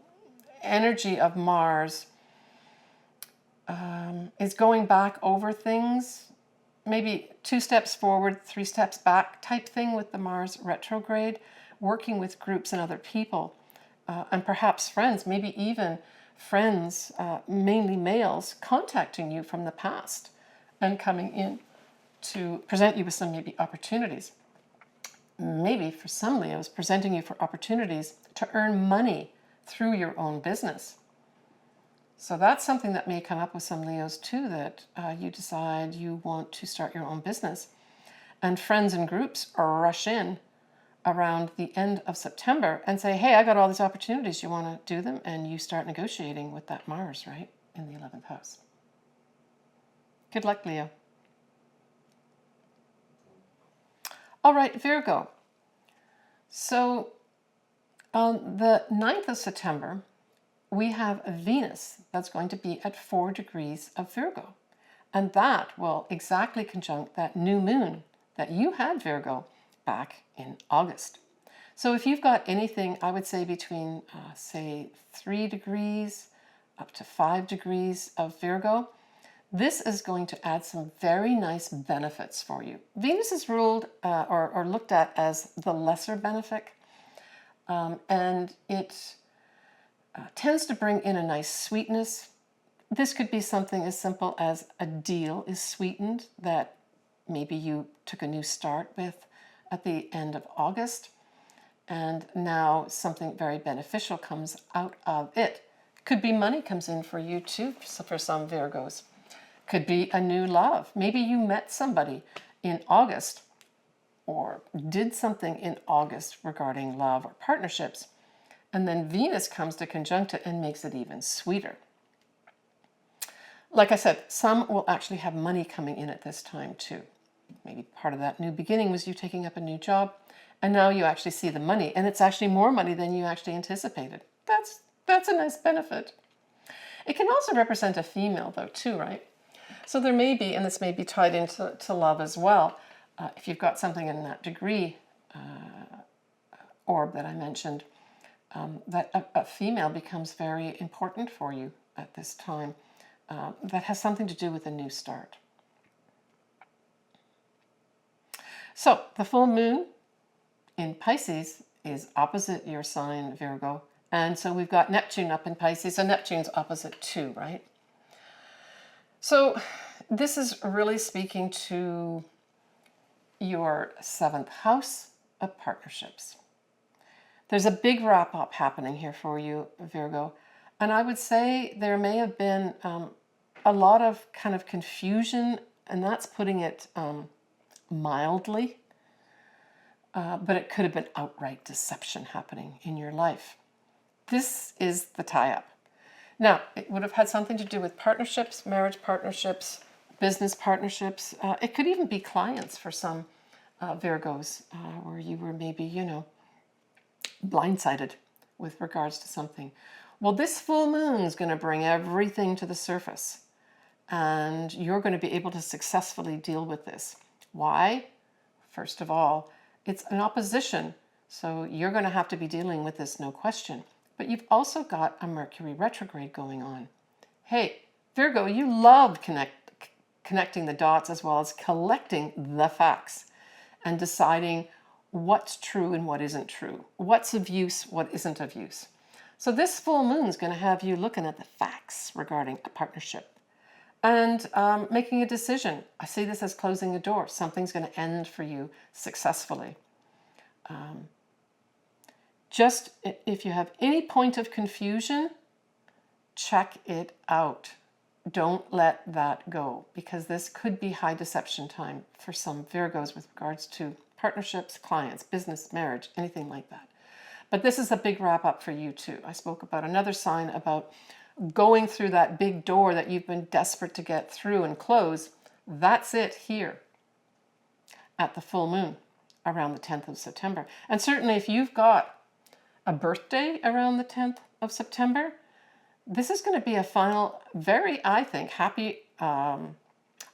energy of Mars is going back over things, maybe 2 steps forward, 3 steps back type thing with the Mars retrograde, working with groups and other people, and perhaps friends, maybe even friends, mainly males, contacting you from the past and coming in to present you with some maybe opportunities. Maybe for some Leos, presenting you for opportunities to earn money through your own business. So that's something that may come up with some Leos too, that you decide you want to start your own business. And friends and groups rush in around the end of September and say, hey, I got all these opportunities, you want to do them? And you start negotiating with that Mars, right, in the 11th house. Good luck, Leo. All right, Virgo. So on the 9th of September, we have a Venus that's going to be at 4 degrees of Virgo. And that will exactly conjunct that new moon that you had, Virgo, back in August. So if you've got anything, I would say between, say, 3 degrees up to 5 degrees of Virgo, this is going to add some very nice benefits for you. Venus is ruled or looked at as the lesser benefic, and it tends to bring in a nice sweetness. This could be something as simple as a deal is sweetened that maybe you took a new start with at the end of August, and now something very beneficial comes out of it. Could be money comes in for you too, for some Virgos. Could be a new love. Maybe you met somebody in August or did something in August regarding love or partnerships, and then Venus comes to conjunct it and makes it even sweeter. Like I said, some will actually have money coming in at this time too. Maybe part of that new beginning was you taking up a new job, and now you actually see the money, and it's actually more money than you actually anticipated. That's a nice benefit. It can also represent a female though too, right? So there may be, and this may be tied into love as well, if you've got something in that degree orb that I mentioned, that a female becomes very important for you at this time. That has something to do with a new start. So the full moon in Pisces is opposite your sign, Virgo. And so we've got Neptune up in Pisces, so Neptune's opposite too, right? So this is really speaking to your 7th house of partnerships. There's a big wrap up happening here for you, Virgo. And I would say there may have been a lot of kind of confusion, and that's putting it mildly. But it could have been outright deception happening in your life. This is the tie-up. Now, it would have had something to do with partnerships, marriage partnerships, business partnerships. It could even be clients for some Virgos, where you were maybe, blindsided with regards to something. Well, this full moon is going to bring everything to the surface, and you're going to be able to successfully deal with this. Why? First of all, it's an opposition, so you're going to have to be dealing with this, no question. But you've also got a Mercury retrograde going on. Hey, Virgo, you love connecting the dots as well as collecting the facts and deciding what's true and what isn't true, what's of use, what isn't of use. So this full moon is going to have you looking at the facts regarding a partnership and making a decision. I see this as closing a door. Something's going to end for you successfully. Just if you have any point of confusion, check it out. Don't let that go, because this could be high deception time for some Virgos with regards to partnerships, clients, business, marriage, anything like that. But this is a big wrap up for you too. I spoke about another sign about going through that big door that you've been desperate to get through and close. That's it here at the full moon around the 10th of September. And certainly if you've got a birthday around the 10th of September, this is going to be a final, very, I think, happy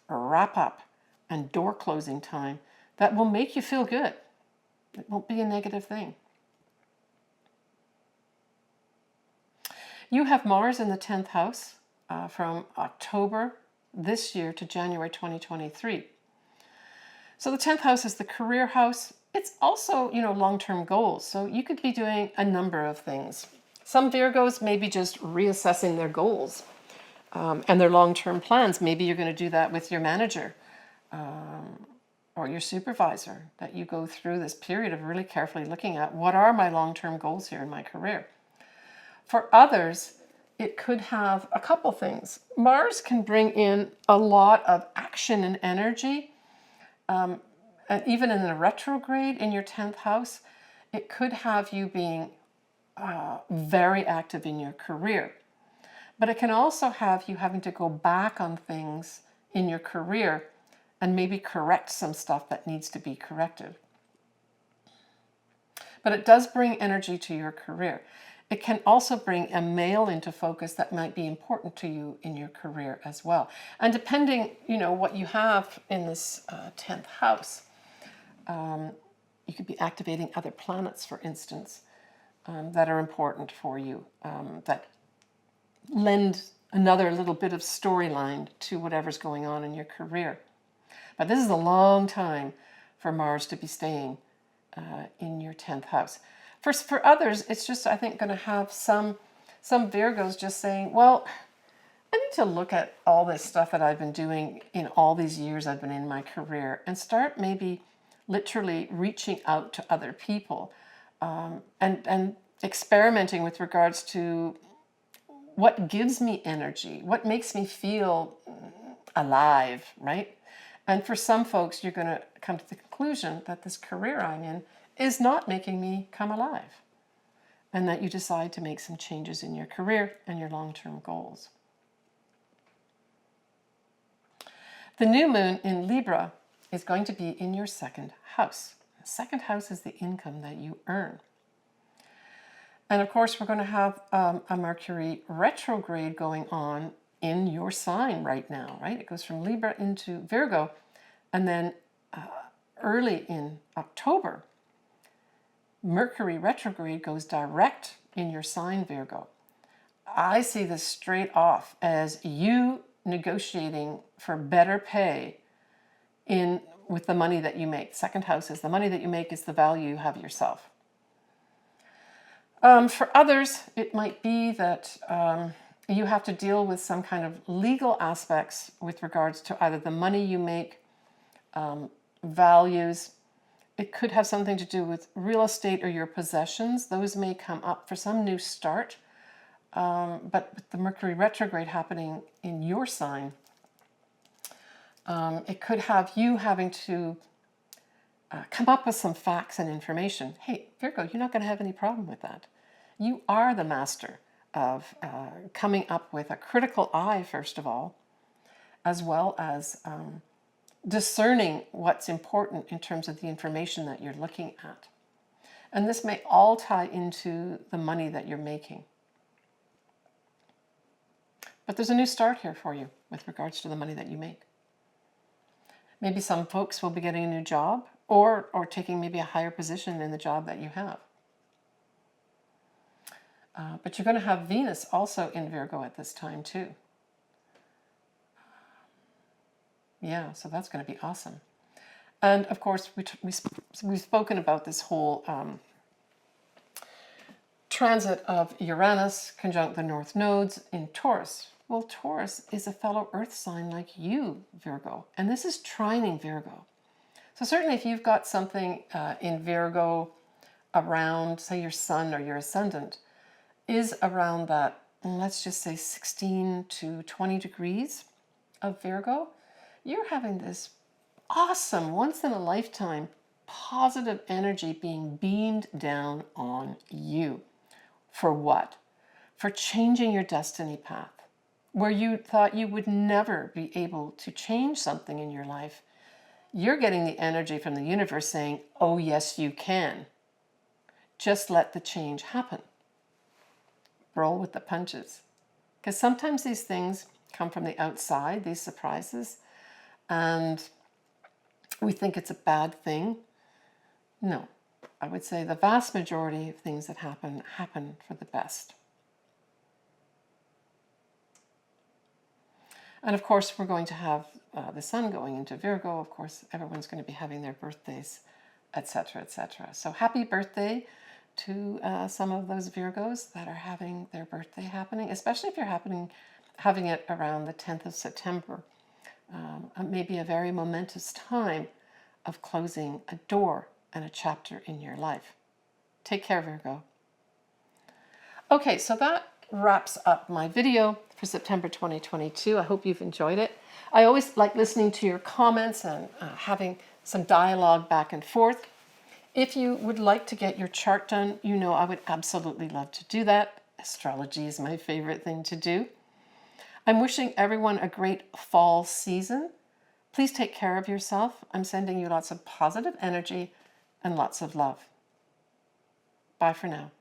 wrap up and door closing time that will make you feel good. It won't be a negative thing. You have Mars in the 10th house from October this year to January 2023. So the 10th house is the career house. It's also, long-term goals. So you could be doing a number of things. Some Virgos may be just reassessing their goals and their long-term plans. Maybe you're going to do that with your manager or your supervisor, that you go through this period of really carefully looking at what are my long-term goals here in my career. For others, it could have a couple things. Mars can bring in a lot of action and energy. And even in the retrograde in your 10th house, it could have you being very active in your career. But it can also have you having to go back on things in your career and maybe correct some stuff that needs to be corrected. But it does bring energy to your career. It can also bring a male into focus that might be important to you in your career as well. And depending, what you have in this 10th house, you could be activating other planets, for instance, that are important for you, that lend another little bit of storyline to whatever's going on in your career. But this is a long time for Mars to be staying in your 10th house. For others, it's just, I think, going to have some Virgos just saying, well, I need to look at all this stuff that I've been doing in all these years I've been in my career and start maybe literally reaching out to other people and experimenting with regards to what gives me energy, what makes me feel alive, right? And for some folks, you're going to come to the conclusion that this career I'm in is not making me come alive, and that you decide to make some changes in your career and your long-term goals. The new moon in Libra is going to be in your 2nd house. The 2nd house is the income that you earn. And of course, we're going to have a Mercury retrograde going on in your sign right now, right? It goes from Libra into Virgo, and then early in October, Mercury retrograde goes direct in your sign, Virgo. I see this straight off as you negotiating for better pay with the money that you make. 2nd house is the money that you make is the value you have yourself. For others, it might be that you have to deal with some kind of legal aspects with regards to either the money you make, values, It could have something to do with real estate or your possessions. Those may come up for some new start. But with the Mercury retrograde happening in your sign, it could have you having to come up with some facts and information. Hey, Virgo, you're not going to have any problem with that. You are the master of coming up with a critical eye, first of all, as well as discerning what's important in terms of the information that you're looking at. And this may all tie into the money that you're making. But there's a new start here for you with regards to the money that you make. Maybe some folks will be getting a new job or taking maybe a higher position in the job that you have. But you're going to have Venus also in Virgo at this time too. Yeah, so that's going to be awesome. And of course, we've spoken about this whole transit of Uranus conjunct the North nodes in Taurus. Well, Taurus is a fellow Earth sign like you, Virgo, and this is trining Virgo. So certainly if you've got something in Virgo around, say, your sun or your ascendant, is around that, let's just say 16 to 20 degrees of Virgo, you're having this awesome, once-in-a-lifetime positive energy being beamed down on you. For what? For changing your destiny path. Where you thought you would never be able to change something in your life, you're getting the energy from the universe saying, oh, yes, you can. Just let the change happen. Roll with the punches. Because sometimes these things come from the outside, these surprises, and we think it's a bad thing. No, I would say the vast majority of things that happen for the best. And of course, we're going to have the sun going into Virgo. Of course, everyone's going to be having their birthdays, etc., etc. So happy birthday to some of those Virgos that are having their birthday happening, especially if you're having it around the 10th of September. Maybe a very momentous time of closing a door and a chapter in your life. Take care, Virgo. Okay, so that wraps up my video for September 2022. I hope you've enjoyed it. I always like listening to your comments and having some dialogue back and forth. If you would like to get your chart done, you know I would absolutely love to do that. Astrology is my favorite thing to do. I'm wishing everyone a great fall season. Please take care of yourself. I'm sending you lots of positive energy and lots of love. Bye for now.